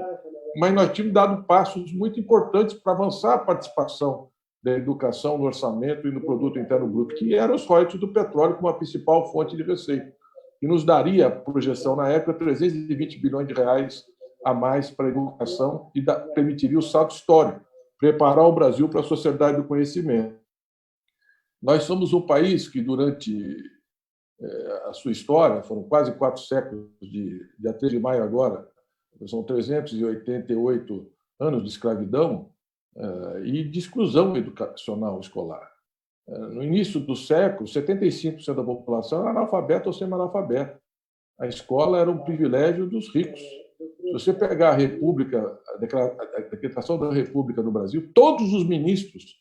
mas nós tínhamos dado passos muito importantes para avançar a participação da educação no orçamento e no produto interno bruto, que eram os royalties do petróleo como a principal fonte de receita, e nos daria, a projeção na época, 320 bilhões de reais a mais para a educação e permitiria o salto histórico, preparar o Brasil para a sociedade do conhecimento. Nós somos um país que, durante a sua história, foram quase 4 séculos, dia 3 de maio agora, são 388 anos de escravidão e de exclusão educacional escolar. No início do século, 75% da população era analfabeta ou semi-analfabeta. A escola era um privilégio dos ricos. Se você pegar a Declaração da República do Brasil, todos os ministros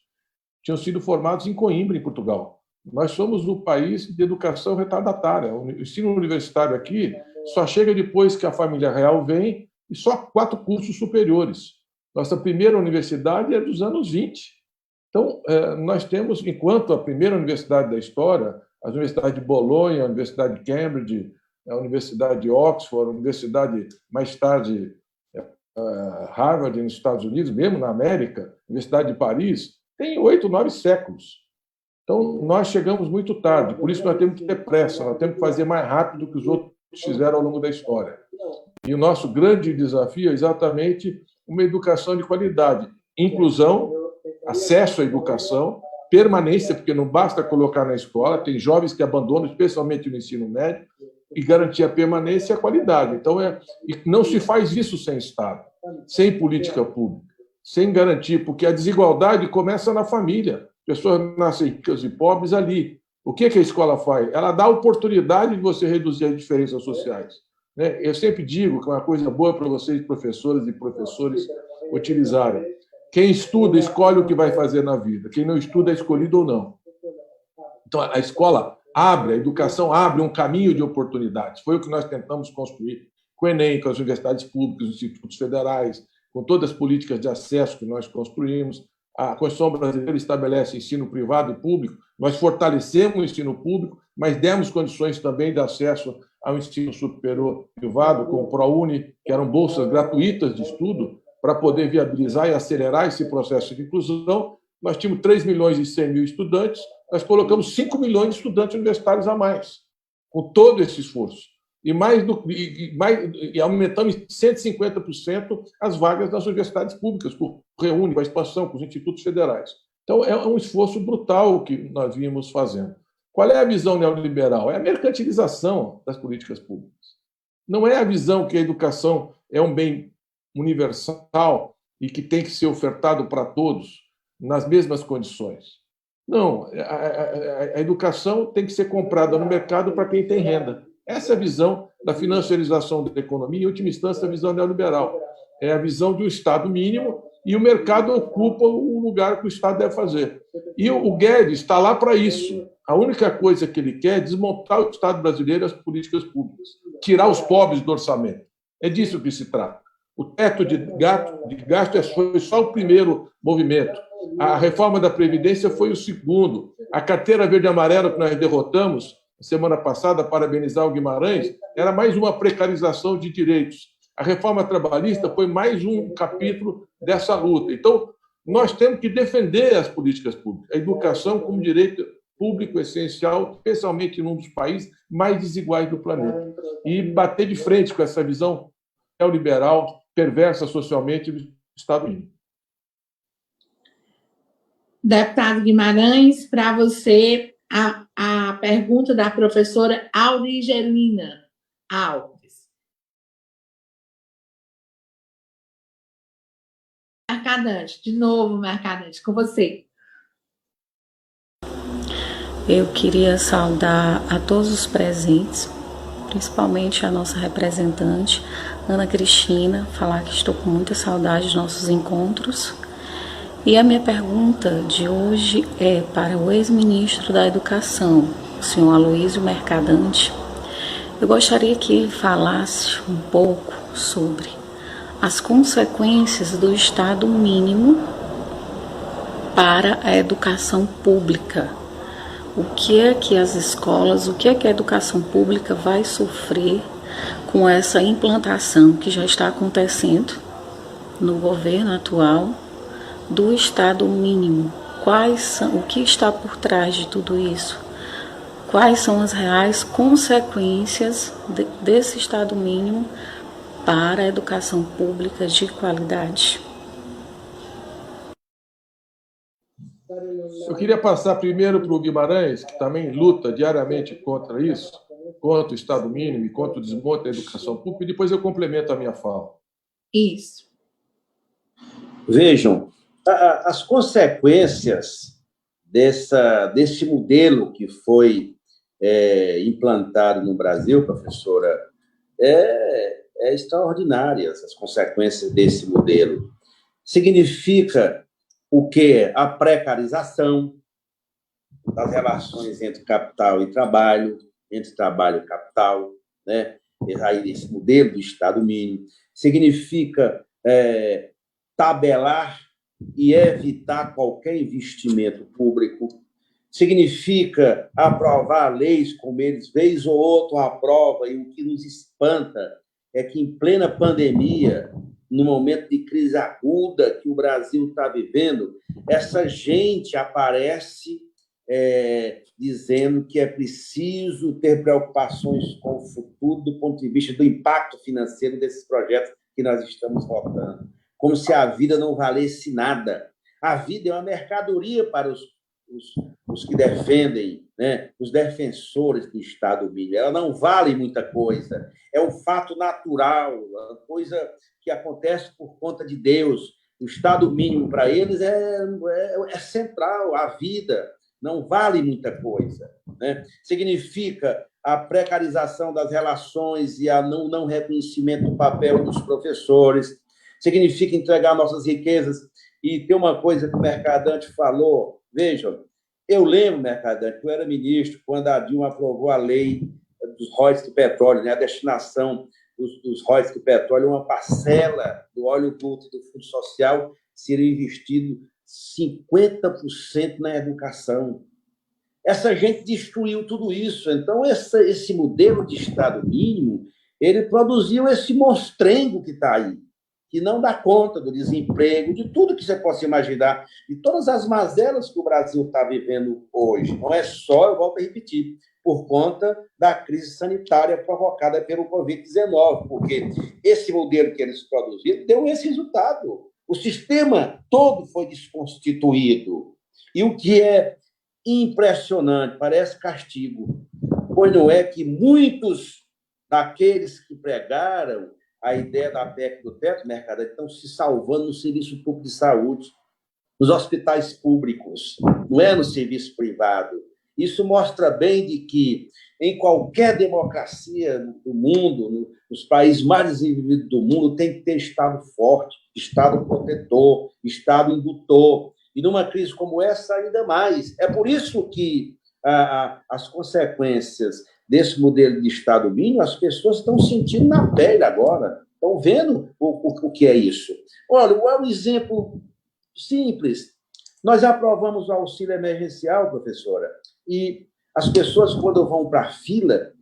tinham sido formados em Coimbra, em Portugal. Nós somos o país de educação retardatária. O ensino universitário aqui só chega depois que a família real vem e só 4 cursos superiores. Nossa primeira universidade é dos anos 20. Então, nós temos, enquanto a primeira universidade da história, as universidades de Bolonha, a Universidade de Cambridge, a Universidade de Oxford, a Universidade, mais tarde, Harvard, nos Estados Unidos, mesmo na América, a Universidade de Paris, tem 8, 9 séculos. Então, nós chegamos muito tarde, por isso nós temos que ter pressa, nós temos que fazer mais rápido do que os outros fizeram ao longo da história. E o nosso grande desafio é exatamente uma educação de qualidade, inclusão, acesso à educação, permanência, porque não basta colocar na escola, tem jovens que abandonam, especialmente no ensino médio, e garantir a permanência e a qualidade. Então, e não se faz isso sem Estado, sem política pública, sem garantir, porque a desigualdade começa na família. Pessoas nascem ricas e pobres ali. O que a escola faz? Ela dá a oportunidade de você reduzir as diferenças sociais. Eu sempre digo que é uma coisa boa para vocês, professoras e professores, utilizarem. Quem estuda, escolhe o que vai fazer na vida. Quem não estuda, é escolhido ou não. Então, a escola abre, a educação abre um caminho de oportunidades. Foi o que nós tentamos construir com o Enem, com as universidades públicas, os institutos federais, com todas as políticas de acesso que nós construímos. A Constituição brasileira estabelece ensino privado e público. Nós fortalecemos o ensino público, mas demos condições também de acesso ao ensino superior privado, com o ProUni, que eram bolsas gratuitas de estudo, para poder viabilizar e acelerar esse processo de inclusão. Nós tínhamos 3 milhões e 100 mil estudantes, nós colocamos 5 milhões de estudantes universitários a mais, com todo esse esforço. E aumentamos em 150% as vagas das universidades públicas, com o REUNI, com a expansão, com os institutos federais. Então, é um esforço brutal que nós vínhamos fazendo. Qual é a visão neoliberal? É a mercantilização das políticas públicas. Não é a visão que a educação é um bem universal e que tem que ser ofertado para todos nas mesmas condições. Não, a educação tem que ser comprada no mercado para quem tem renda. Essa é a visão da financiarização da economia, em última instância, a visão neoliberal. É a visão de um Estado mínimo e o mercado ocupa o lugar que o Estado deve fazer. E o Guedes está lá para isso. A única coisa que ele quer é desmontar o Estado brasileiro e as políticas públicas, tirar os pobres do orçamento. É disso que se trata. O teto de gasto foi só o primeiro movimento. A reforma da Previdência foi o segundo. A carteira verde e amarela que nós derrotamos semana passada, parabenizar o Guimarães, era mais uma precarização de direitos. A reforma trabalhista foi mais um capítulo dessa luta. Então, nós temos que defender as políticas públicas, a educação como direito público essencial, especialmente num dos países mais desiguais do planeta. E bater de frente com essa visão neoliberal, perversa socialmente do Estado mínimo. Deputado Guimarães, para você, a pergunta da professora Aurigelina Alves. Mercadante, de novo, Mercadante, com você. Eu queria saudar a todos os presentes, principalmente a nossa representante, Ana Cristina, falar que estou com muita saudade dos nossos encontros. E a minha pergunta de hoje é para o ex-ministro da Educação, o senhor Aloísio Mercadante. Eu gostaria que ele falasse um pouco sobre as consequências do Estado mínimo para a educação pública. O que é que as escolas, o que é que a educação pública vai sofrer com essa implantação que já está acontecendo no governo atual do Estado mínimo? O que está por trás de tudo isso? Quais são as reais consequências desse Estado mínimo para a educação pública de qualidade? Eu queria passar primeiro para o Guimarães, que também luta diariamente contra isso, contra o Estado mínimo e contra o desmonte da educação pública, e depois eu complemento a minha fala. Isso. Vejam, as consequências desse modelo que foi implantado no Brasil, professora, é extraordinárias as consequências desse modelo. Significa o quê? A precarização das relações entre capital e trabalho, entre trabalho e capital, né? Aí esse modelo do Estado mínimo significa tabelar e evitar qualquer investimento público, significa aprovar leis como eles, vez ou outra, aprovam, e o que nos espanta é que, em plena pandemia, no momento de crise aguda que o Brasil está vivendo, essa gente aparece dizendo que é preciso ter preocupações com o futuro do ponto de vista do impacto financeiro desses projetos que nós estamos votando, como se a vida não valesse nada. A vida é uma mercadoria para os que defendem, né? Os defensores do Estado mínimo. Ela não vale muita coisa. É um fato natural, uma coisa que acontece por conta de Deus. O Estado mínimo para eles é central. A vida não vale muita coisa, né? Significa a precarização das relações e a não reconhecimento do papel dos professores. Significa entregar nossas riquezas. E tem uma coisa que o Mercadante falou. Vejam, eu lembro, Mercadante, que eu era ministro quando a Dilma aprovou a lei dos royalties do petróleo, né? A destinação dos royalties do petróleo, uma parcela do óleo bruto do Fundo Social seria investido 50% na educação. Essa gente destruiu tudo isso. Então, esse modelo de Estado mínimo, ele produziu esse monstrengo que está aí, que não dá conta do desemprego, de tudo que você possa imaginar, de todas as mazelas que o Brasil está vivendo hoje. Não é só, eu volto a repetir, por conta da crise sanitária provocada pelo Covid-19, porque esse modelo que eles produziram deu esse resultado. O sistema todo foi desconstituído. E o que é impressionante, parece castigo, pois não é que muitos daqueles que pregaram a ideia da PEC do teto, Mercadante, estão se salvando no serviço público de saúde, nos hospitais públicos, não é no serviço privado. Isso mostra bem de que, em qualquer democracia do mundo, nos países mais desenvolvidos do mundo, tem que ter Estado forte, Estado protetor, Estado indutor. E numa crise como essa, ainda mais. É por isso que as consequências desse modelo de Estado mínimo, as pessoas estão sentindo na pele agora, estão vendo o que é isso. Olha, um exemplo simples. Nós aprovamos o auxílio emergencial, professora, e as pessoas, quando vão para a fila,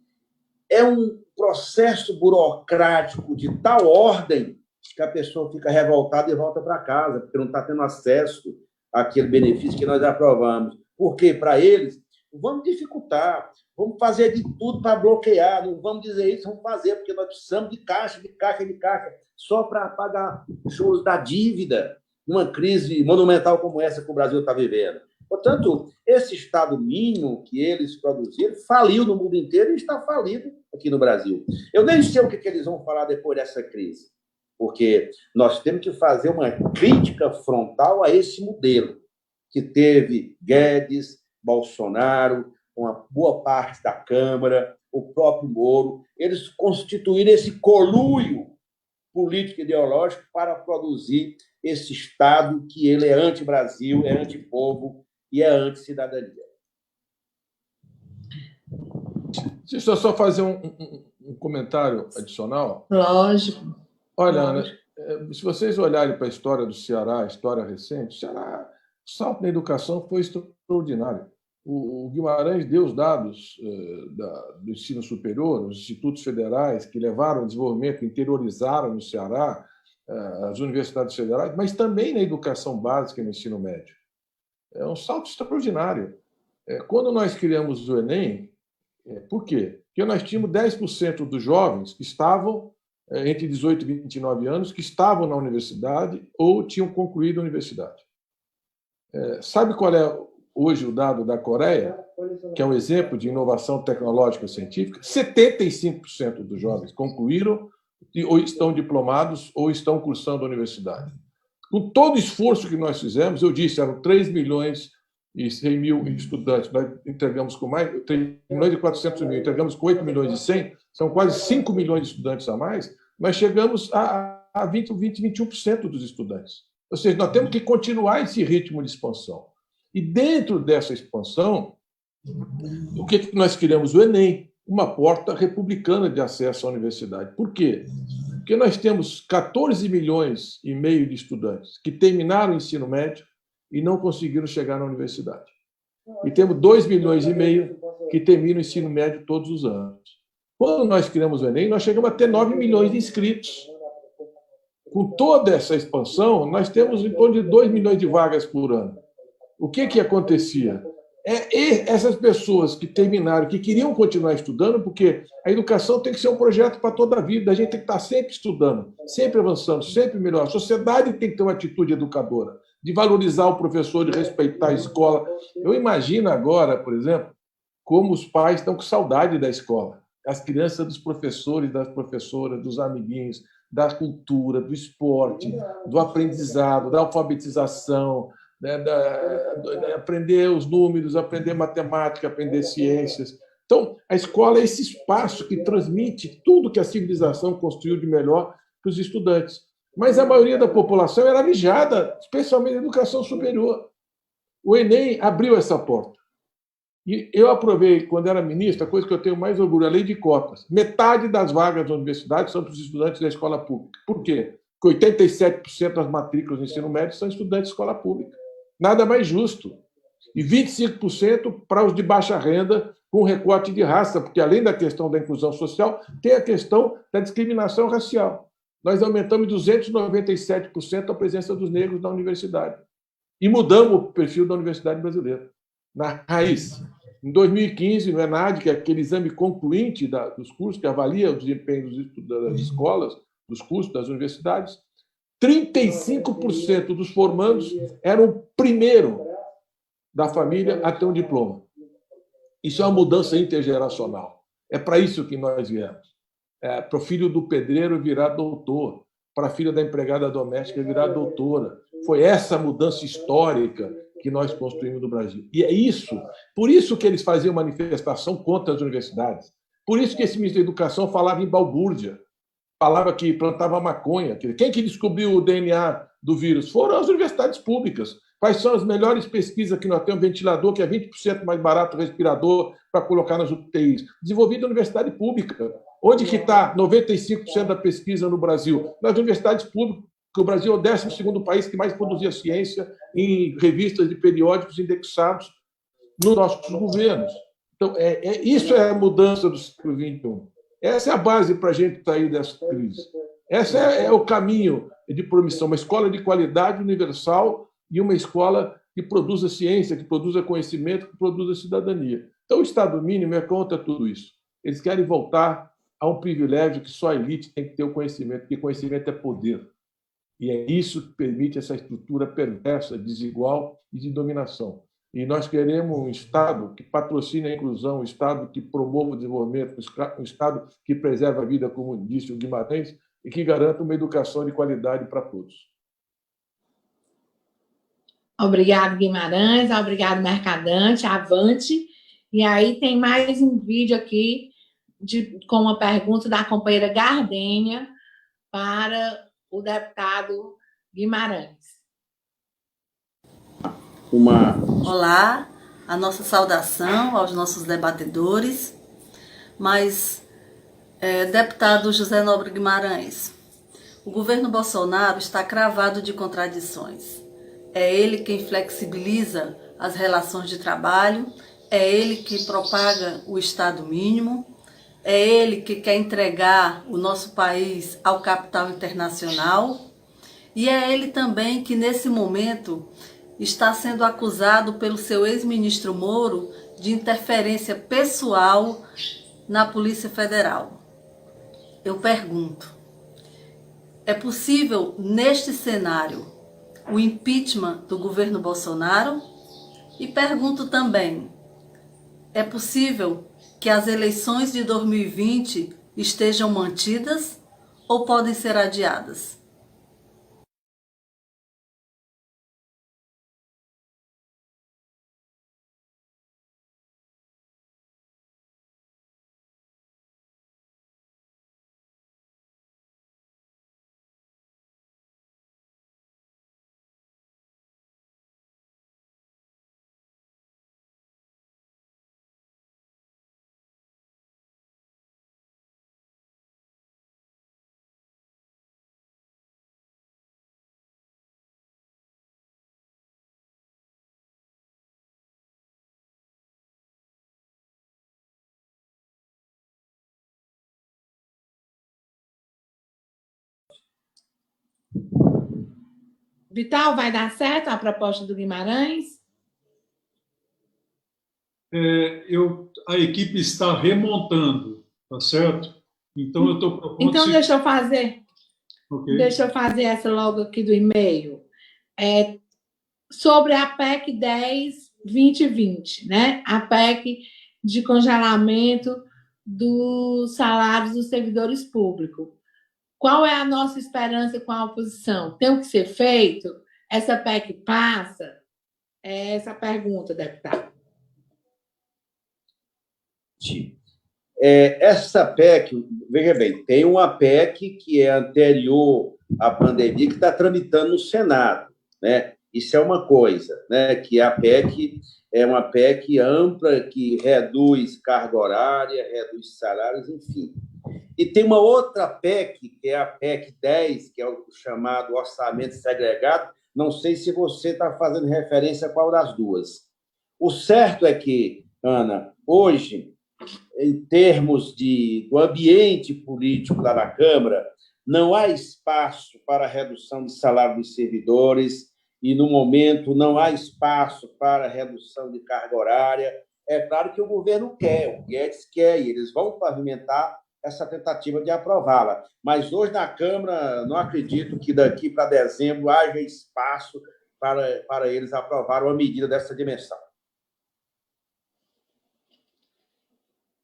é um processo burocrático de tal ordem que a pessoa fica revoltada e volta para casa, porque não está tendo acesso àquele benefício que nós aprovamos. Porque, para eles, vamos dificultar, vamos fazer de tudo para bloquear, não vamos dizer isso, vamos fazer, porque nós precisamos de caixa, só para pagar juros da dívida, numa crise monumental como essa que o Brasil está vivendo. Portanto, esse Estado mínimo que eles produziram faliu no mundo inteiro e está falido aqui no Brasil. Eu nem sei o que eles vão falar depois dessa crise, porque nós temos que fazer uma crítica frontal a esse modelo que teve Guedes, Bolsonaro, uma boa parte da Câmara, o próprio Moro. Eles constituíram esse conluio político ideológico para produzir esse Estado que ele é anti-Brasil, é anti-povo e é anti-cidadania. Deixa eu só fazer um comentário adicional. Lógico. Olha, Ana, se vocês olharem para a história do Ceará, a história recente, o Ceará, o salto na educação foi extraordinário. O Guimarães deu os dados do ensino superior, os institutos federais que levaram ao desenvolvimento, interiorizaram no Ceará as universidades federais, mas também na educação básica e no ensino médio. É um salto extraordinário. Quando nós criamos o Enem, por quê? Porque nós tínhamos 10% dos jovens que estavam entre 18 e 29 anos, que estavam na universidade ou tinham concluído a universidade. Sabe qual é hoje o dado da Coreia, que é um exemplo de inovação tecnológica científica? 75% dos jovens concluíram ou estão diplomados ou estão cursando a universidade. Com todo o esforço que nós fizemos, eu disse, eram 3 milhões e 100 mil estudantes, nós entregamos com mais, 3 milhões e 400 mil, entregamos com 8 milhões e 100, são quase 5 milhões de estudantes a mais, nós chegamos a 21% dos estudantes. Ou seja, nós temos que continuar esse ritmo de expansão. E dentro dessa expansão, o que nós criamos? O Enem, uma porta republicana de acesso à universidade. Por quê? Porque nós temos 14 milhões e meio de estudantes que terminaram o ensino médio e não conseguiram chegar na universidade. E temos 2 milhões e meio que terminam o ensino médio todos os anos. Quando nós criamos o Enem, nós chegamos a ter 9 milhões de inscritos. Com toda essa expansão, nós temos em torno de 2 milhões de vagas por ano. O que acontecia? Essas pessoas que terminaram, que queriam continuar estudando, porque a educação tem que ser um projeto para toda a vida, a gente tem que estar sempre estudando, sempre avançando, sempre melhor. A sociedade tem que ter uma atitude educadora, de valorizar o professor, de respeitar a escola. Eu imagino agora, por exemplo, como os pais estão com saudade da escola. As crianças dos professores, das professoras, dos amiguinhos, da cultura, do esporte, do aprendizado, da alfabetização, aprender os números, aprender matemática, aprender ciências. Então, a escola é esse espaço que transmite tudo que a civilização construiu de melhor para os estudantes. Mas a maioria da população era alijada, especialmente na educação superior. O Enem abriu essa porta. E eu aprovei, quando era ministro, a coisa que eu tenho mais orgulho, a lei de cotas. Metade das vagas da universidade são para os estudantes da escola pública. Por quê? Porque 87% das matrículas do ensino médio são estudantes de escola pública. Nada mais justo. E 25% para os de baixa renda, com recorte de raça, porque além da questão da inclusão social, tem a questão da discriminação racial. Nós aumentamos 297% a presença dos negros na universidade. E mudamos o perfil da universidade brasileira, na raiz. Em 2015, no ENAD, que é aquele exame concluinte dos cursos, que avalia o desempenho das escolas, dos cursos das universidades, 35% dos formandos eram o primeiro da família a ter um diploma. Isso é uma mudança intergeracional. É para isso que nós viemos. Para o filho do pedreiro virar doutor, para a filha da empregada doméstica virar doutora. Foi essa mudança histórica que nós construímos no Brasil. E é isso, por isso que eles faziam manifestação contra as universidades. Por isso que esse ministro da Educação falava em balbúrdia, falava que plantava maconha. Quem que descobriu o DNA do vírus? Foram as universidades públicas. Quais são as melhores pesquisas que nós temos? Ventilador, que é 20% mais barato, respirador, para colocar nas UTIs. Desenvolvido na universidade pública. Onde que está 95% da pesquisa no Brasil? Nas universidades públicas. Que o Brasil é o 12º país que mais produzia ciência em revistas e periódicos indexados nos nossos governos. Então, isso é a mudança do século XXI. Essa é a base para a gente sair dessa crise. Esse é o caminho de promissão, uma escola de qualidade universal e uma escola que produza ciência, que produza conhecimento, que produza cidadania. Então, o Estado mínimo é contra tudo isso. Eles querem voltar a um privilégio que só a elite tem que ter o conhecimento, porque conhecimento é poder. E é isso que permite essa estrutura perversa, desigual e de dominação. E nós queremos um Estado que patrocine a inclusão, um Estado que promova o desenvolvimento, um Estado que preserve a vida, como disse o Guimarães, e que garanta uma educação de qualidade para todos. Obrigado, Guimarães. Obrigado, Mercadante. Avante. E aí tem mais um vídeo aqui com uma pergunta da companheira Gardênia para o deputado Guimarães. Olá, a nossa saudação aos nossos debatedores, mas, deputado José Nobre Guimarães, o governo Bolsonaro está cravado de contradições. É ele quem flexibiliza as relações de trabalho, é ele que propaga o Estado mínimo, é ele que quer entregar o nosso país ao capital internacional e é ele também que, nesse momento, está sendo acusado pelo seu ex-ministro Moro de interferência pessoal na Polícia Federal. Eu pergunto, é possível, neste cenário, o impeachment do governo Bolsonaro? E pergunto também, é possível que as eleições de 2020 estejam mantidas ou podem ser adiadas? Vital, vai dar certo a proposta do Guimarães? A equipe está remontando, tá certo? Então, eu estou propondo... Então, deixa eu fazer. Okay. Deixa eu fazer essa logo aqui do e-mail. Sobre a PEC 10/2020, né? A PEC de congelamento dos salários dos servidores públicos. Qual é a nossa esperança com a oposição? Tem o que ser feito? Essa PEC passa? É essa a pergunta, deputado. Essa PEC, veja bem, tem uma PEC que é anterior à pandemia que está tramitando no Senado, né? Isso é uma coisa, né? Que a PEC é uma PEC ampla que reduz carga horária, reduz salários, enfim. E tem uma outra PEC, que é a PEC 10, que é o chamado orçamento segregado. Não sei se você está fazendo referência a qual das duas. O certo é que, Ana, hoje, em termos do ambiente político lá na Câmara, não há espaço para redução de salário dos servidores e, no momento, não há espaço para redução de carga horária. É claro que o governo quer, o Guedes quer, e eles vão pavimentar essa tentativa de aprová-la. Mas hoje, na Câmara, não acredito que daqui para dezembro haja espaço para eles aprovarem uma medida dessa dimensão.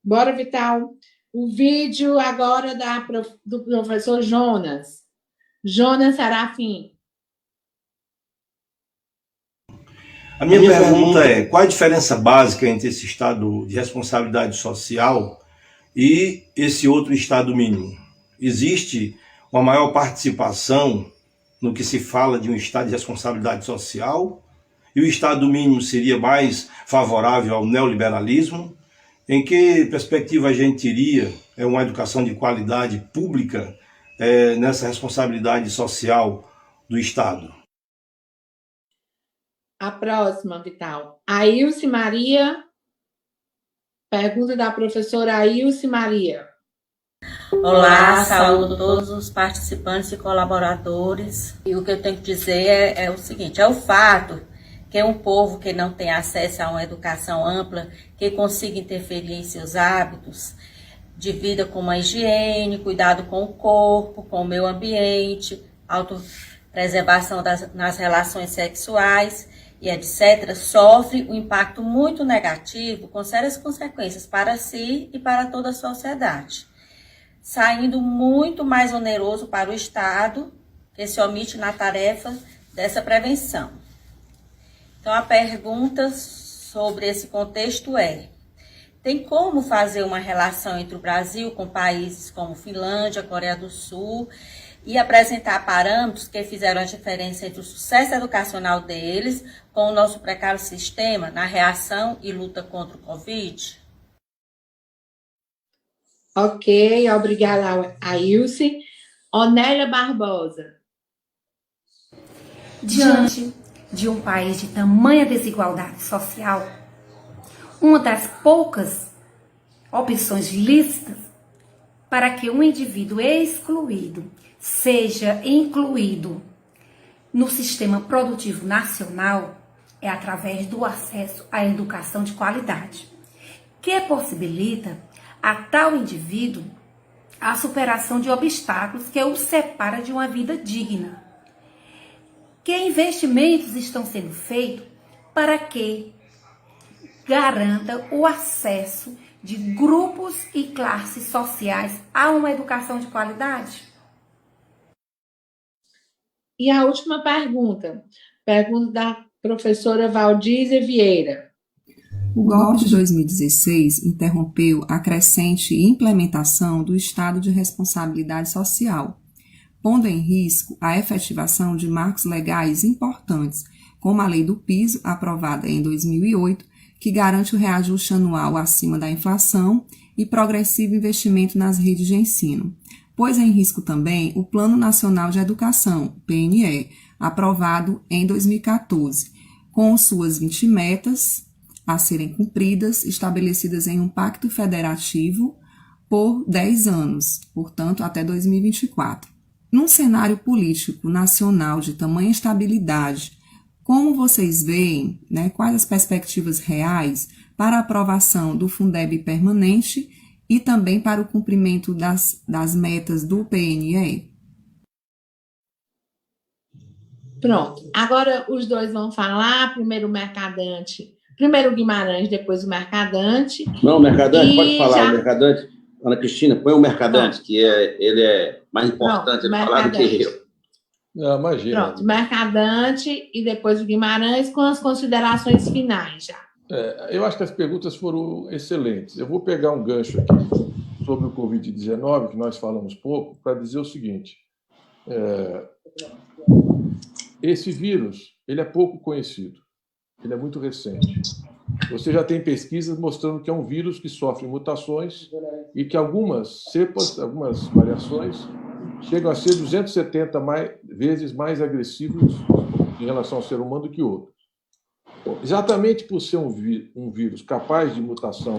Bora, Vital. O vídeo agora do professor Jonas. Jonas Serafim. A minha pergunta é: qual a diferença básica entre esse estado de responsabilidade social e esse outro estado mínimo? Existe uma maior participação no que se fala de um estado de responsabilidade social? E o estado mínimo seria mais favorável ao neoliberalismo? Em que perspectiva a gente iria uma educação de qualidade pública nessa responsabilidade social do Estado? A próxima, Vital. Ailce Maria. Pergunta da professora Ailce Maria. Olá, saúdo todos os participantes e colaboradores. E o que eu tenho que dizer é o seguinte: é o fato que é um povo que não tem acesso a uma educação ampla, que consiga interferir em seus hábitos de vida, como a higiene, cuidado com o corpo, com o meio ambiente, autopreservação nas relações sexuais e etc., sofre um impacto muito negativo, com sérias consequências para si e para toda a sociedade, saindo muito mais oneroso para o Estado, que se omite na tarefa dessa prevenção. Então, a pergunta sobre esse contexto é: tem como fazer uma relação entre o Brasil com países como Finlândia, Coreia do Sul e apresentar parâmetros que fizeram a diferença entre o sucesso educacional deles com o nosso precário sistema na reação e luta contra o Covid? Ok, obrigada, Ailce. Onélia Barbosa. Diante de um país de tamanha desigualdade social, uma das poucas opções lícitas para que um indivíduo excluído seja incluído no sistema produtivo nacional é através do acesso à educação de qualidade, que possibilita a tal indivíduo a superação de obstáculos que o separa de uma vida digna. Que investimentos estão sendo feitos para que garanta o acesso de grupos e classes sociais a uma educação de qualidade? E a última pergunta da professora Valdísia Vieira. O golpe de 2016 interrompeu a crescente implementação do Estado de Responsabilidade Social, pondo em risco a efetivação de marcos legais importantes, como a Lei do Piso, aprovada em 2008, que garante o reajuste anual acima da inflação e progressivo investimento nas redes de ensino. Pôs em risco também o Plano Nacional de Educação, PNE, aprovado em 2014, com suas 20 metas a serem cumpridas, estabelecidas em um pacto federativo por 10 anos, portanto, até 2024. Num cenário político nacional de tamanha estabilidade, como vocês veem, quais as perspectivas reais para a aprovação do Fundeb permanente e também para o cumprimento das metas do PNE? Pronto. Agora os dois vão falar. Primeiro o Mercadante. Primeiro o Guimarães, depois o Mercadante. Não, o Mercadante, pode falar. O Mercadante. Ana Cristina, põe o Mercadante, que ele é mais importante ele falar do que eu. Não, imagina. Pronto, Mercadante e depois o Guimarães com as considerações finais já. Eu acho que as perguntas foram excelentes. Eu vou pegar um gancho aqui sobre o Covid-19, que nós falamos pouco, para dizer o seguinte. Esse vírus ele é pouco conhecido, ele é muito recente. Você já tem pesquisas mostrando que é um vírus que sofre mutações e que algumas cepas, algumas variações, chegam a ser 270 vezes mais agressivos em relação ao ser humano do que outros. Exatamente por ser um vírus capaz de mutação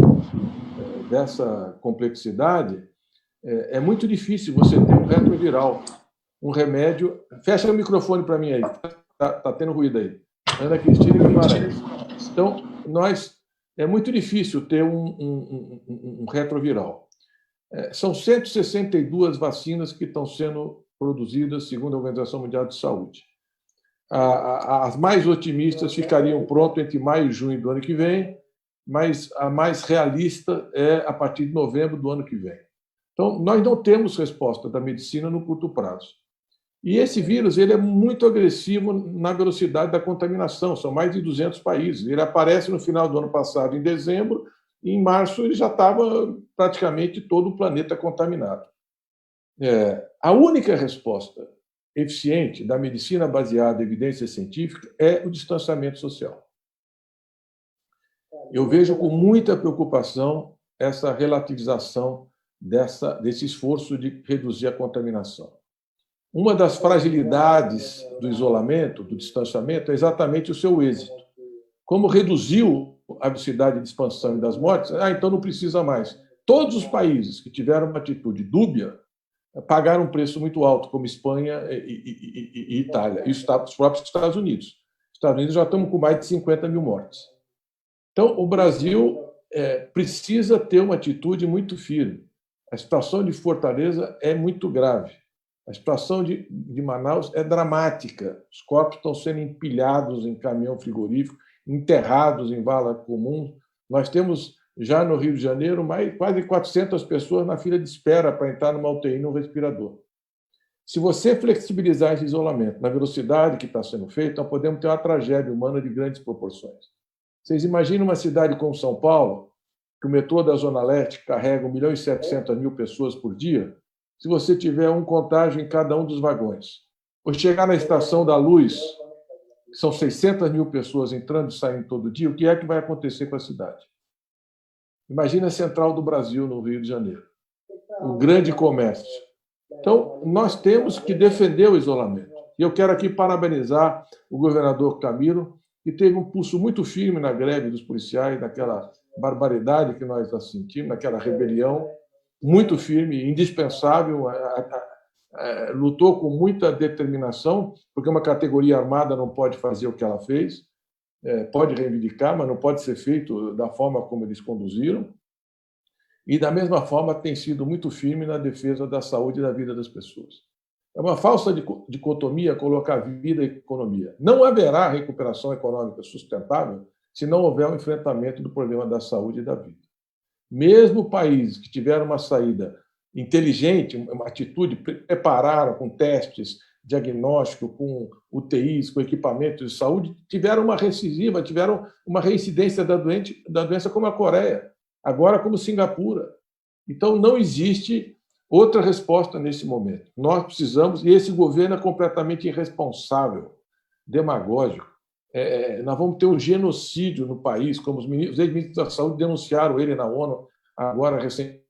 dessa complexidade, é muito difícil você ter um retroviral, um remédio... Fecha o microfone para mim aí, tá tendo ruído aí. Ana Cristina e Guimarães. Então, é muito difícil ter um retroviral. São 162 vacinas que estão sendo produzidas, segundo a Organização Mundial de Saúde. As mais otimistas ficariam prontas entre maio e junho do ano que vem, mas a mais realista é a partir de novembro do ano que vem. Então, nós não temos resposta da medicina no curto prazo. E esse vírus ele é muito agressivo na velocidade da contaminação, são mais de 200 países. Ele aparece no final do ano passado, em dezembro, e em março ele já estava praticamente todo o planeta contaminado. A única resposta eficiente da medicina baseada em evidência científica é o distanciamento social. Eu vejo com muita preocupação essa relativização desse esforço de reduzir a contaminação. Uma das fragilidades do isolamento, do distanciamento, é exatamente o seu êxito. Como reduziu a velocidade de expansão e das mortes, então não precisa mais. Todos os países que tiveram uma atitude dúbia pagaram um preço muito alto, como Espanha e Itália, e os próprios Estados Unidos. Os Estados Unidos já estamos com mais de 50 mil mortes. Então, o Brasil precisa ter uma atitude muito firme. A situação de Fortaleza é muito grave. A situação de Manaus é dramática. Os corpos estão sendo empilhados em caminhão frigorífico, enterrados em vala comum. Nós temos, já no Rio de Janeiro, quase 400 pessoas na fila de espera para entrar numa UTI no respirador. Se você flexibilizar esse isolamento na velocidade que está sendo feito, nós podemos ter uma tragédia humana de grandes proporções. Vocês imaginam uma cidade como São Paulo, que o metrô da Zona Leste carrega 1.700.000 pessoas por dia, se você tiver um contágio em cada um dos vagões. Ou chegar na Estação da Luz, que são 600.000 pessoas entrando e saindo todo dia, o que é que vai acontecer com a cidade? Imagina a Central do Brasil, no Rio de Janeiro. O grande comércio. Então, nós temos que defender o isolamento. E eu quero aqui parabenizar o governador Camilo, que teve um pulso muito firme na greve dos policiais, naquela barbaridade que nós sentimos, naquela rebelião, muito firme, indispensável, lutou com muita determinação, porque uma categoria armada não pode fazer o que ela fez, pode reivindicar, mas não pode ser feito da forma como eles conduziram, e da mesma forma tem sido muito firme na defesa da saúde e da vida das pessoas. É uma falsa dicotomia colocar vida e economia. Não haverá recuperação econômica sustentável se não houver um enfrentamento do problema da saúde e da vida. Mesmo países que tiveram uma saída inteligente, uma atitude, prepararam com testes, diagnóstico, com UTIs, com equipamentos de saúde, tiveram uma recidiva, tiveram uma reincidência da doença como a Coreia, agora como Singapura. Então, não existe outra resposta nesse momento. Nós precisamos, e esse governo é completamente irresponsável, demagógico. Nós vamos ter um genocídio no país, como os ex-ministros da Saúde denunciaram ele na ONU, agora recentemente,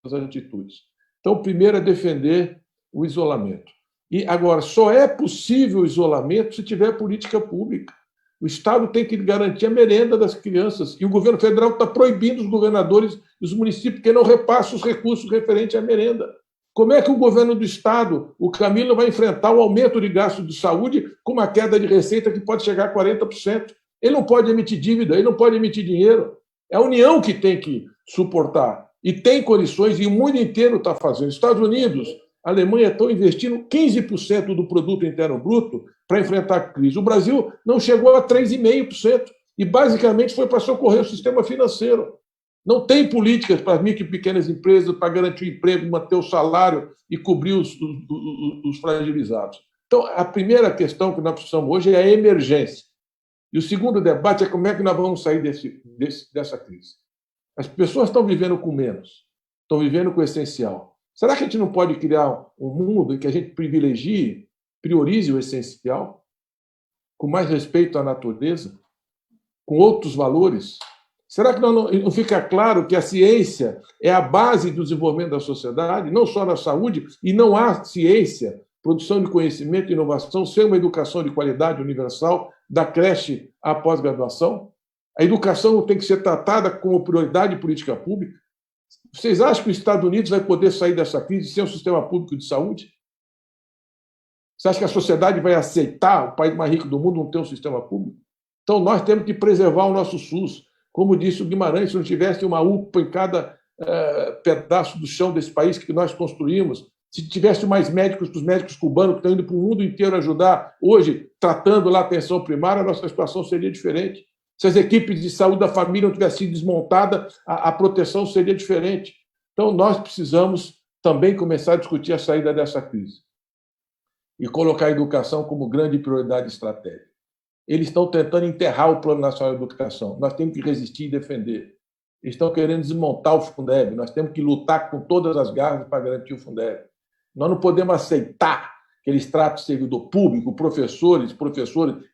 as atitudes. Então, primeiro é defender o isolamento. E agora, só é possível o isolamento se tiver política pública. O Estado tem que garantir a merenda das crianças, e o governo federal está proibindo os governadores e os municípios que não repassam os recursos referentes à merenda. Como é que o governo do Estado, o Camilo, vai enfrentar o aumento de gasto de saúde com uma queda de receita que pode chegar a 40%? Ele não pode emitir dívida, ele não pode emitir dinheiro. É a União que tem que suportar. E tem condições, e o mundo inteiro está fazendo. Estados Unidos, a Alemanha estão investindo 15% do produto interno bruto para enfrentar a crise. O Brasil não chegou a 3,5%. E, basicamente, foi para socorrer o sistema financeiro. Não tem políticas para as micro e pequenas empresas para garantir o emprego, manter o salário e cobrir os fragilizados. Então, a primeira questão que nós precisamos hoje é a emergência. E o segundo debate é como é que nós vamos sair dessa crise. As pessoas estão vivendo com menos, estão vivendo com o essencial. Será que a gente não pode criar um mundo em que a gente priorize o essencial, com mais respeito à natureza, com outros valores? Será que não fica claro que a ciência é a base do desenvolvimento da sociedade, não só na saúde, e não há ciência, produção de conhecimento e inovação sem uma educação de qualidade universal, da creche à pós-graduação? A educação não tem que ser tratada como prioridade de política pública? Vocês acham que os Estados Unidos vai poder sair dessa crise sem um sistema público de saúde? Você acha que a sociedade vai aceitar, o país mais rico do mundo, não ter um sistema público? Então, nós temos que preservar o nosso SUS. Como disse o Guimarães, se não tivesse uma UPA em cada pedaço do chão desse país que nós construímos, se tivesse mais médicos que os médicos cubanos que estão indo para o mundo inteiro ajudar, hoje, tratando lá a atenção primária, a nossa situação seria diferente. Se as equipes de saúde da família não tivessem sido desmontadas, a proteção seria diferente. Então, nós precisamos também começar a discutir a saída dessa crise. e colocar a educação como grande prioridade estratégica. Eles estão tentando enterrar o Plano Nacional de Educação. Nós temos que resistir e defender. Eles estão querendo desmontar o Fundeb. Nós temos que lutar com todas as garras para garantir o Fundeb. Nós não podemos aceitar que eles tratem o servidor público, professores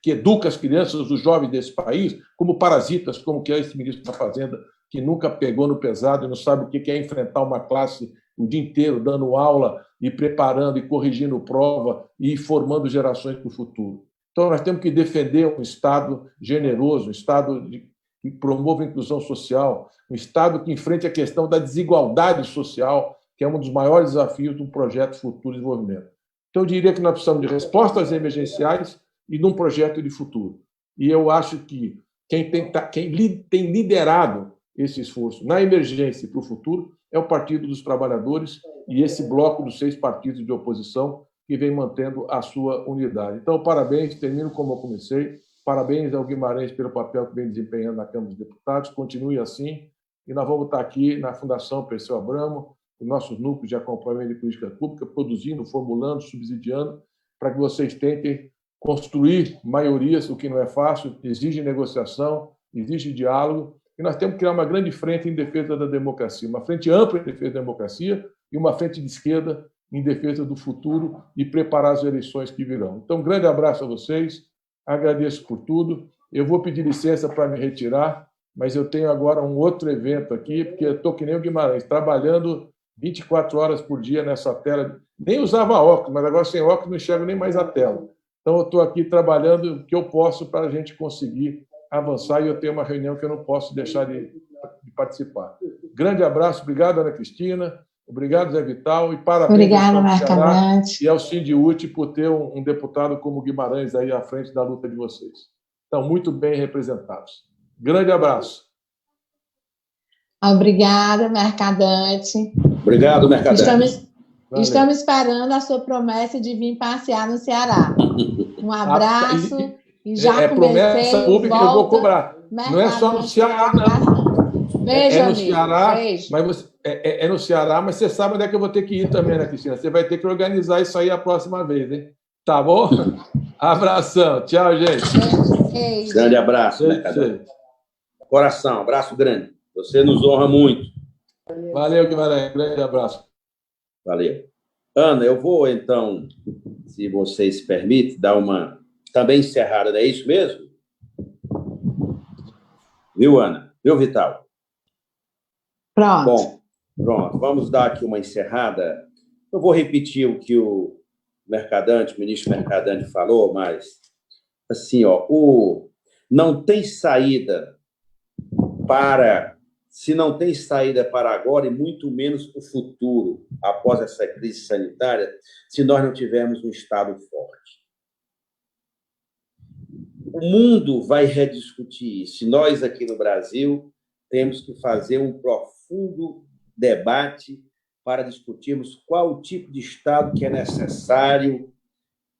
que educam as crianças, os jovens desse país, como parasitas, como que é esse ministro da Fazenda, que nunca pegou no pesado e não sabe o que é enfrentar uma classe o dia inteiro, dando aula e preparando e corrigindo prova e formando gerações para o futuro. Então, nós temos que defender um Estado generoso, um Estado que promova a inclusão social, um Estado que enfrente a questão da desigualdade social, que é um dos maiores desafios de um projeto futuro de desenvolvimento. Então, eu diria que nós precisamos de respostas emergenciais e de um projeto de futuro. E eu acho que quem tem liderado esse esforço na emergência e para o futuro é o Partido dos Trabalhadores e esse bloco dos 6 partidos de oposição que vem mantendo a sua unidade. Então, parabéns, termino como eu comecei. Parabéns ao Guimarães pelo papel que vem desempenhando na Câmara dos Deputados. Continue assim. E nós vamos estar aqui na Fundação Perseu Abramo, os nossos núcleos de acompanhamento de política pública, produzindo, formulando, subsidiando, para que vocês tentem construir maiorias, o que não é fácil, exige negociação, exige diálogo, e nós temos que criar uma grande frente em defesa da democracia, uma frente ampla em defesa da democracia e uma frente de esquerda em defesa do futuro e preparar as eleições que virão. Então, um grande abraço a vocês, agradeço por tudo. Eu vou pedir licença para me retirar, mas eu tenho agora um outro evento aqui, porque eu estou que nem o Guimarães, trabalhando 24 horas por dia nessa tela. Nem usava óculos, mas agora sem óculos não enxergo nem mais a tela. Então, eu estou aqui trabalhando o que eu posso para a gente conseguir avançar e eu tenho uma reunião que eu não posso deixar de participar. Grande abraço, obrigado, Ana Cristina, obrigado, Zé Vital, e parabéns Obrigada, Mercadante. e ao Sindiúti por ter um deputado como Guimarães aí à frente da luta de vocês. Estão muito bem representados. Grande abraço. Obrigada, Mercadante. Obrigado, Mercadante. Estamos esperando a sua promessa de vir passear no Ceará. Um abraço. E já promessa pública que eu vou cobrar. Não é só no Ceará, não. Beijo, no Ceará, beijo. Mas é no Ceará, mas você sabe onde é que eu vou ter que ir também, né, Cristina? Você vai ter que organizar isso aí a próxima vez, hein? Tá bom? Abração. Tchau, gente. Beijo. Grande abraço, Mercadante. Coração, abraço grande. Você nos honra muito. Valeu, Guimarães. Grande abraço. Valeu. Ana, eu vou, então, se vocês permitem, dar uma também encerrada, não é isso mesmo? Viu, Ana? Viu, Vital? Pronto. Bom, pronto. Vamos dar aqui uma encerrada. Eu vou repetir o que o ministro Mercadante falou, mas, assim, não tem saída se não tem saída para agora, e muito menos para o futuro, após essa crise sanitária, se nós não tivermos um Estado forte. O mundo vai rediscutir isso. E nós, aqui no Brasil, temos que fazer um profundo debate para discutirmos qual o tipo de Estado que é necessário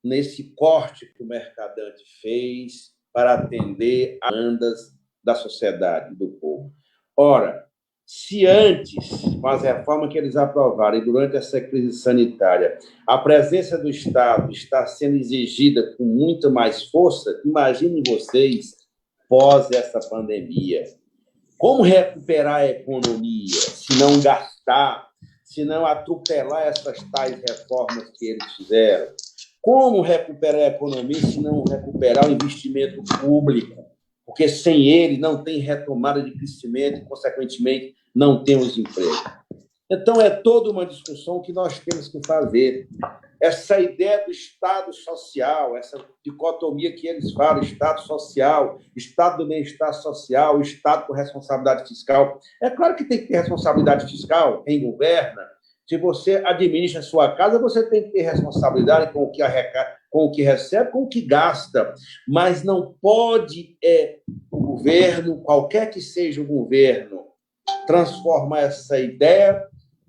nesse corte que o Mercadante fez para atender às demandas da sociedade, do povo. Ora, se antes, com as reformas que eles aprovaram e durante essa crise sanitária, a presença do Estado está sendo exigida com muito mais força, imaginem vocês pós essa pandemia. Como recuperar a economia se não gastar, se não atropelar essas tais reformas que eles fizeram? Como recuperar a economia se não recuperar o investimento público? Porque sem ele não tem retomada de crescimento e, consequentemente, não temos emprego. Então, é toda uma discussão que nós temos que fazer. Essa ideia do Estado social, essa dicotomia que eles falam, Estado social, Estado do bem-estar social, Estado com responsabilidade fiscal. É claro que tem que ter responsabilidade fiscal, quem governa. Se você administra a sua casa, você tem que ter responsabilidade com o que com o que recebe, com o que gasta. Mas não pode o governo, qualquer que seja o governo, transformar essa ideia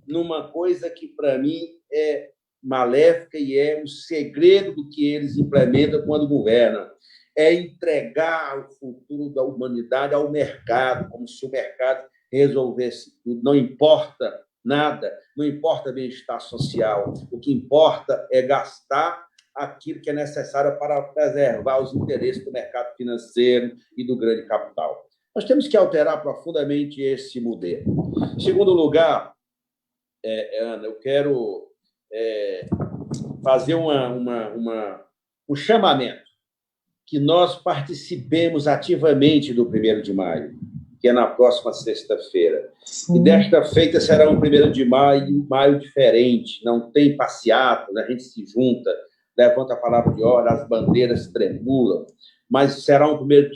numa coisa que, para mim, é maléfica e é um segredo do que eles implementam quando governam. É entregar o futuro da humanidade ao mercado, como se o mercado resolvesse tudo. Não importa nada, não importa bem-estar social. O que importa é gastar aquilo que é necessário para preservar os interesses do mercado financeiro e do grande capital. Nós temos que alterar profundamente esse modelo. Em segundo lugar, Ana, eu quero fazer um chamamento que nós participemos ativamente do 1º de maio, que é na próxima sexta-feira. E desta feita será um 1º de maio diferente, não tem passeata, né? A gente se junta, levanta a palavra de ordem, as bandeiras tremulam, mas será um 1º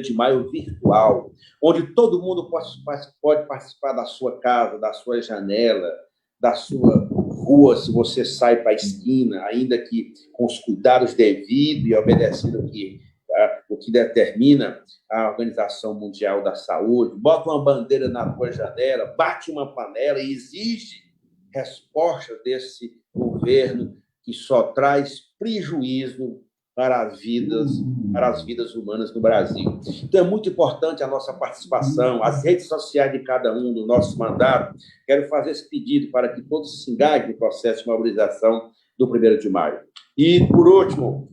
de maio virtual, onde todo mundo pode participar da sua casa, da sua janela, da sua rua, se você sai para a esquina, ainda que com os cuidados devidos e obedecendo o que determina a Organização Mundial da Saúde, bota uma bandeira na tua janela, bate uma panela e exige resposta desse governo que só traz prejuízo para as vidas humanas no Brasil. Então, é muito importante a nossa participação, as redes sociais de cada um do nosso mandato. Quero fazer esse pedido para que todos se engajem no processo de mobilização do 1º de maio. E, por último,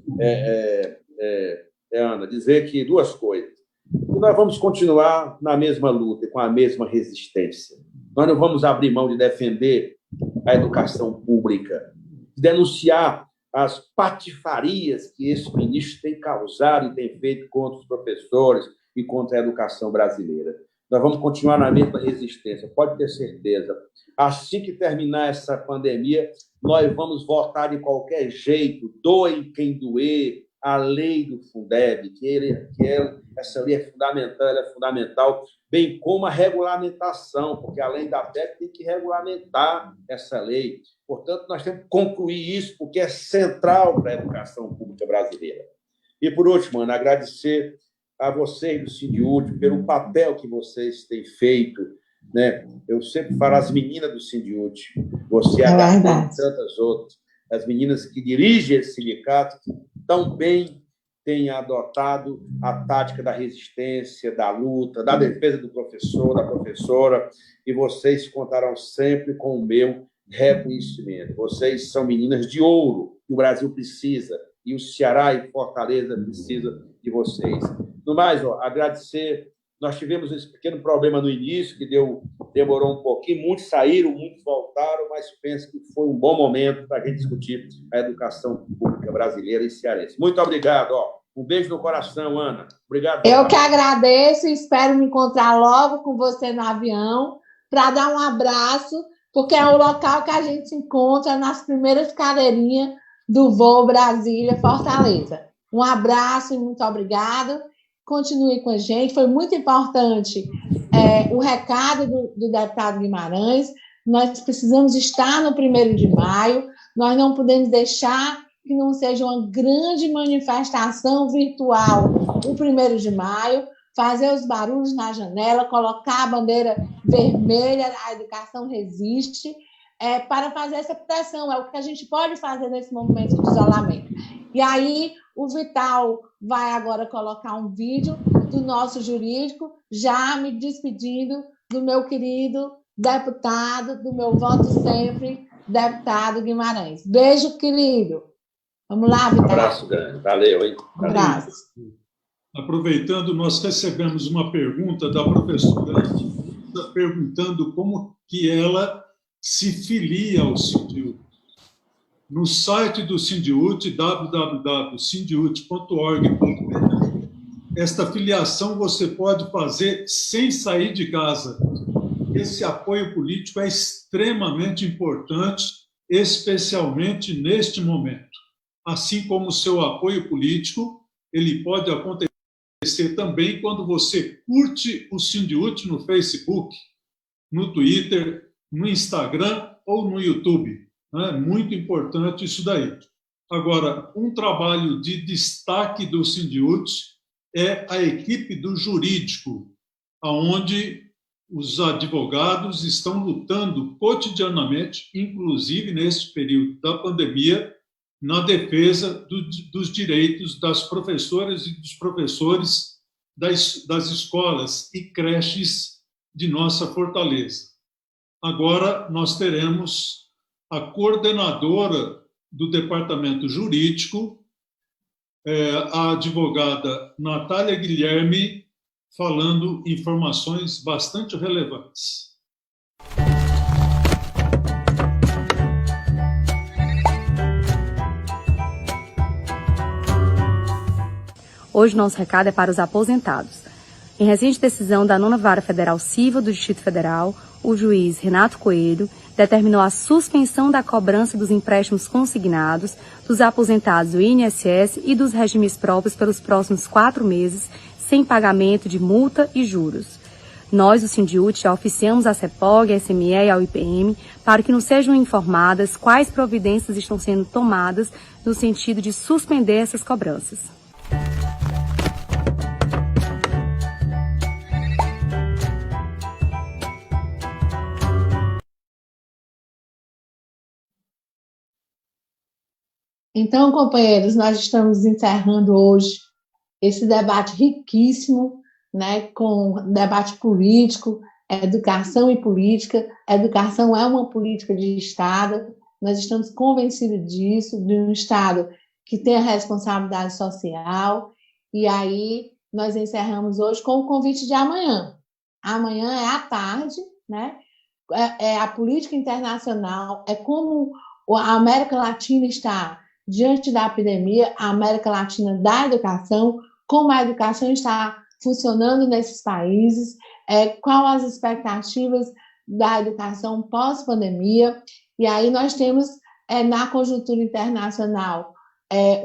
Ana, dizer que 2 coisas. Que nós vamos continuar na mesma luta e com a mesma resistência. Nós não vamos abrir mão de defender a educação pública, de denunciar as patifarias que esse ministro tem causado e tem feito contra os professores e contra a educação brasileira. Nós vamos continuar na mesma resistência, pode ter certeza. Assim que terminar essa pandemia, nós vamos votar de qualquer jeito, doem quem doer, a lei do Fundeb, essa lei é fundamental, bem como a regulamentação, porque a lei da PEC tem que regulamentar essa lei. Portanto, nós temos que concluir isso, porque é central para a educação pública brasileira. E, por último, Ana, agradecer a vocês do Sindiúti pelo papel que vocês têm feito, né? Eu sempre falo as meninas do Sindiúti, você e tantas outras, as meninas que dirigem esse sindicato, tão bem têm adotado a tática da resistência, da luta, da defesa do professor, da professora, e vocês contarão sempre com o meu reconhecimento. Vocês são meninas de ouro que o Brasil precisa, e o Ceará e Fortaleza precisa de vocês. No mais, agradecer. Nós tivemos esse pequeno problema no início, que demorou um pouquinho, muitos saíram, muitos voltaram, mas penso que foi um bom momento para a gente discutir a educação pública brasileira e cearense. Muito obrigado. Um beijo no coração, Ana. Obrigado. Eu que agradeço e espero me encontrar logo com você no avião para dar um abraço, porque é o local que a gente se encontra nas primeiras cadeirinhas do voo Brasília-Fortaleza. Um abraço e muito obrigado. Continue com a gente. Foi muito importante o recado do deputado Guimarães. Nós precisamos estar no 1º de maio. Nós não podemos deixar que não seja uma grande manifestação virtual o 1º de maio, fazer os barulhos na janela, colocar a bandeira vermelha, a educação resiste, para fazer essa pressão. É o que a gente pode fazer nesse momento de isolamento. E aí, o Vital vai agora colocar um vídeo do nosso jurídico, já me despedindo do meu querido deputado, do meu voto sempre, deputado Guimarães. Beijo, querido. Vamos lá, Vital. Um abraço grande. Valeu, hein? Um abraço. Aproveitando, nós recebemos uma pergunta da professora perguntando como que ela se filia ao Sindiúti. No site do Sindiúti, www.sindiúti.org.br, esta filiação você pode fazer sem sair de casa. Esse apoio político é extremamente importante, especialmente neste momento. Assim como o seu apoio político, ele pode acontecer também quando você curte o Sindiúti no Facebook, no Twitter, no Instagram ou no YouTube. É muito importante isso daí. Agora, um trabalho de destaque do Sindiúti é a equipe do jurídico, onde os advogados estão lutando cotidianamente, inclusive neste período da pandemia, na defesa dos direitos das professoras e dos professores das escolas e creches de nossa Fortaleza. Agora, nós teremos a coordenadora do Departamento Jurídico, a advogada Natália Guilherme, falando informações bastante relevantes. Hoje nosso recado é para os aposentados. Em recente decisão da 9ª Vara Federal Civil do Distrito Federal, o juiz Renato Coelho determinou a suspensão da cobrança dos empréstimos consignados dos aposentados do INSS e dos regimes próprios pelos próximos 4 meses, sem pagamento de multa e juros. Nós, do Sindiúti, já oficiamos à CEPOG, à SME e ao IPM para que nos sejam informadas quais providências estão sendo tomadas no sentido de suspender essas cobranças. Então, companheiros, nós estamos encerrando hoje esse debate riquíssimo, né, com debate político, educação e política. A educação é uma política de Estado, nós estamos convencidos disso, de um Estado que tem a responsabilidade social, e aí nós encerramos hoje com o convite de amanhã. Amanhã é à tarde, né? É a política internacional, é como a América Latina está diante da epidemia, a América Latina da educação, como a educação está funcionando nesses países, qual as expectativas da educação pós-pandemia, e aí nós temos, na conjuntura internacional,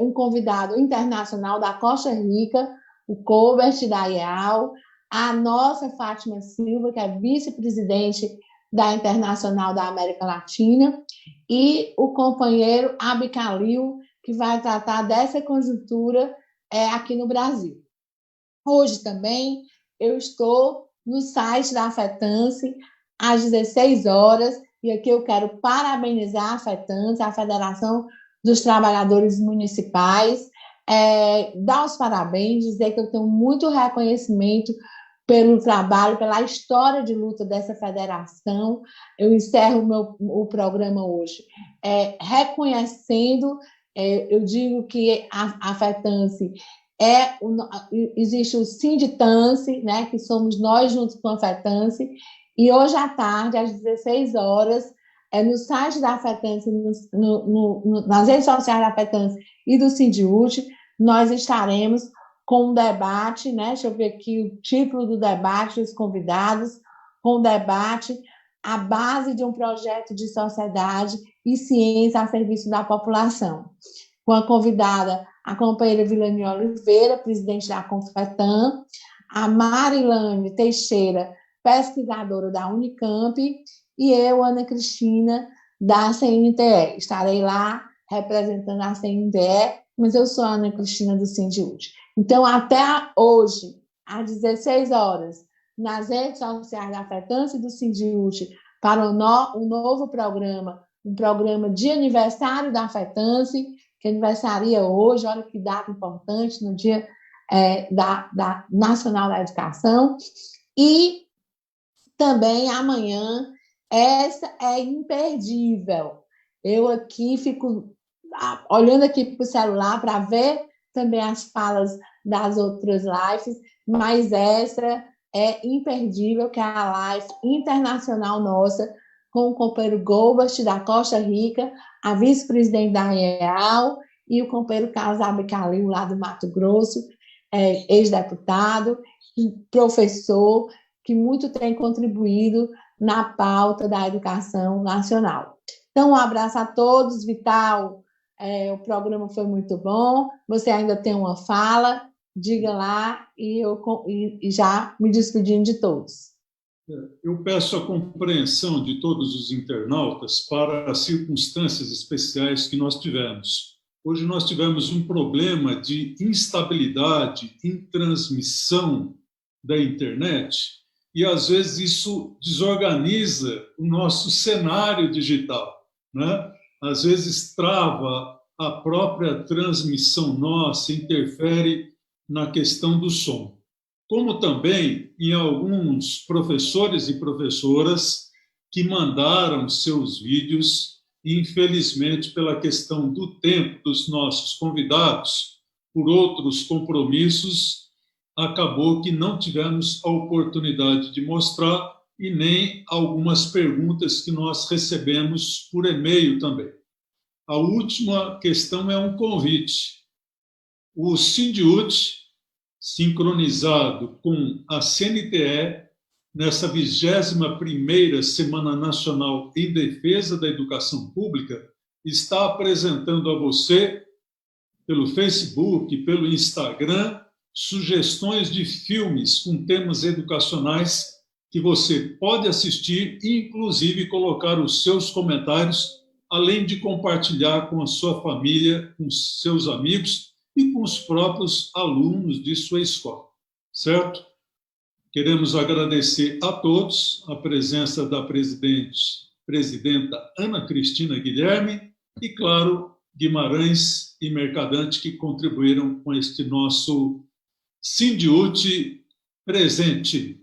um convidado internacional da Costa Rica, o Colbert da IEAL, a nossa Fátima Silva, que é vice-presidente da Internacional da América Latina, e o companheiro Abicalil, que vai tratar dessa conjuntura aqui no Brasil. Hoje também eu estou no site da FETANSE, às 16 horas, e aqui eu quero parabenizar a FETANSE, a Federação dos Trabalhadores Municipais, dar os parabéns, dizer que eu tenho muito reconhecimento pelo trabalho, pela história de luta dessa federação. Eu encerro o programa hoje reconhecendo, eu digo que a FETANSE existe o Sinditanse, né, que somos nós juntos com a FETANSE, e hoje à tarde, às 16 horas, no site da FETANSE, nas redes sociais da FETANSE e do Sindiúti, nós estaremos com um debate, né? Deixa eu ver aqui o título do debate, os convidados, com o debate, a base de um projeto de sociedade e ciência a serviço da população. Com a convidada, a companheira Vilani Oliveira, presidente da Confetam, a Marilane Teixeira, pesquisadora da Unicamp, e eu, Ana Cristina, da CNTE. Estarei lá representando a CNTE, mas eu sou a Ana Cristina do Sindiúti. Então, até hoje, às 16 horas, nas redes sociais da FETANSE e do Sindiúti, para um novo programa, um programa de aniversário da FETANSE, que aniversaria hoje, olha que data importante, no Dia da Nacional da Educação. E também amanhã, essa é imperdível. Eu aqui fico olhando aqui para o celular para ver também as falas das outras lives, mas essa é imperdível, que é a live internacional nossa, com o companheiro Golbert, da Costa Rica, a vice-presidente da IEAL, e o companheiro Carlos Abicalil, lá do Mato Grosso, ex-deputado, professor, que muito tem contribuído na pauta da educação nacional. Então, um abraço a todos, Vital. O programa foi muito bom. Você ainda tem uma fala, diga lá, e já me despedindo de todos. Eu peço a compreensão de todos os internautas para as circunstâncias especiais que nós tivemos. Hoje nós tivemos um problema de instabilidade em transmissão da internet e, às vezes, isso desorganiza o nosso cenário digital, né? Às vezes trava a própria transmissão nossa, interfere na questão do som. Como também em alguns professores e professoras que mandaram seus vídeos Infelizmente, pela questão do tempo dos nossos convidados, por outros compromissos, acabou que não tivemos a oportunidade de mostrar e nem algumas perguntas que nós recebemos por e-mail também. A última questão é um convite. O Sindiut, sincronizado com a CNTE, nessa 21ª Semana Nacional em Defesa da Educação Pública, está apresentando a você, pelo Facebook, pelo Instagram, sugestões de filmes com temas educacionais que você pode assistir e, inclusive, colocar os seus comentários, além de compartilhar com a sua família, com seus amigos e com os próprios alunos de sua escola, certo? Queremos agradecer a todos a presença da presidenta Ana Cristina Guilherme e, claro, Guimarães e Mercadante, que contribuíram com este nosso Sindiut presente.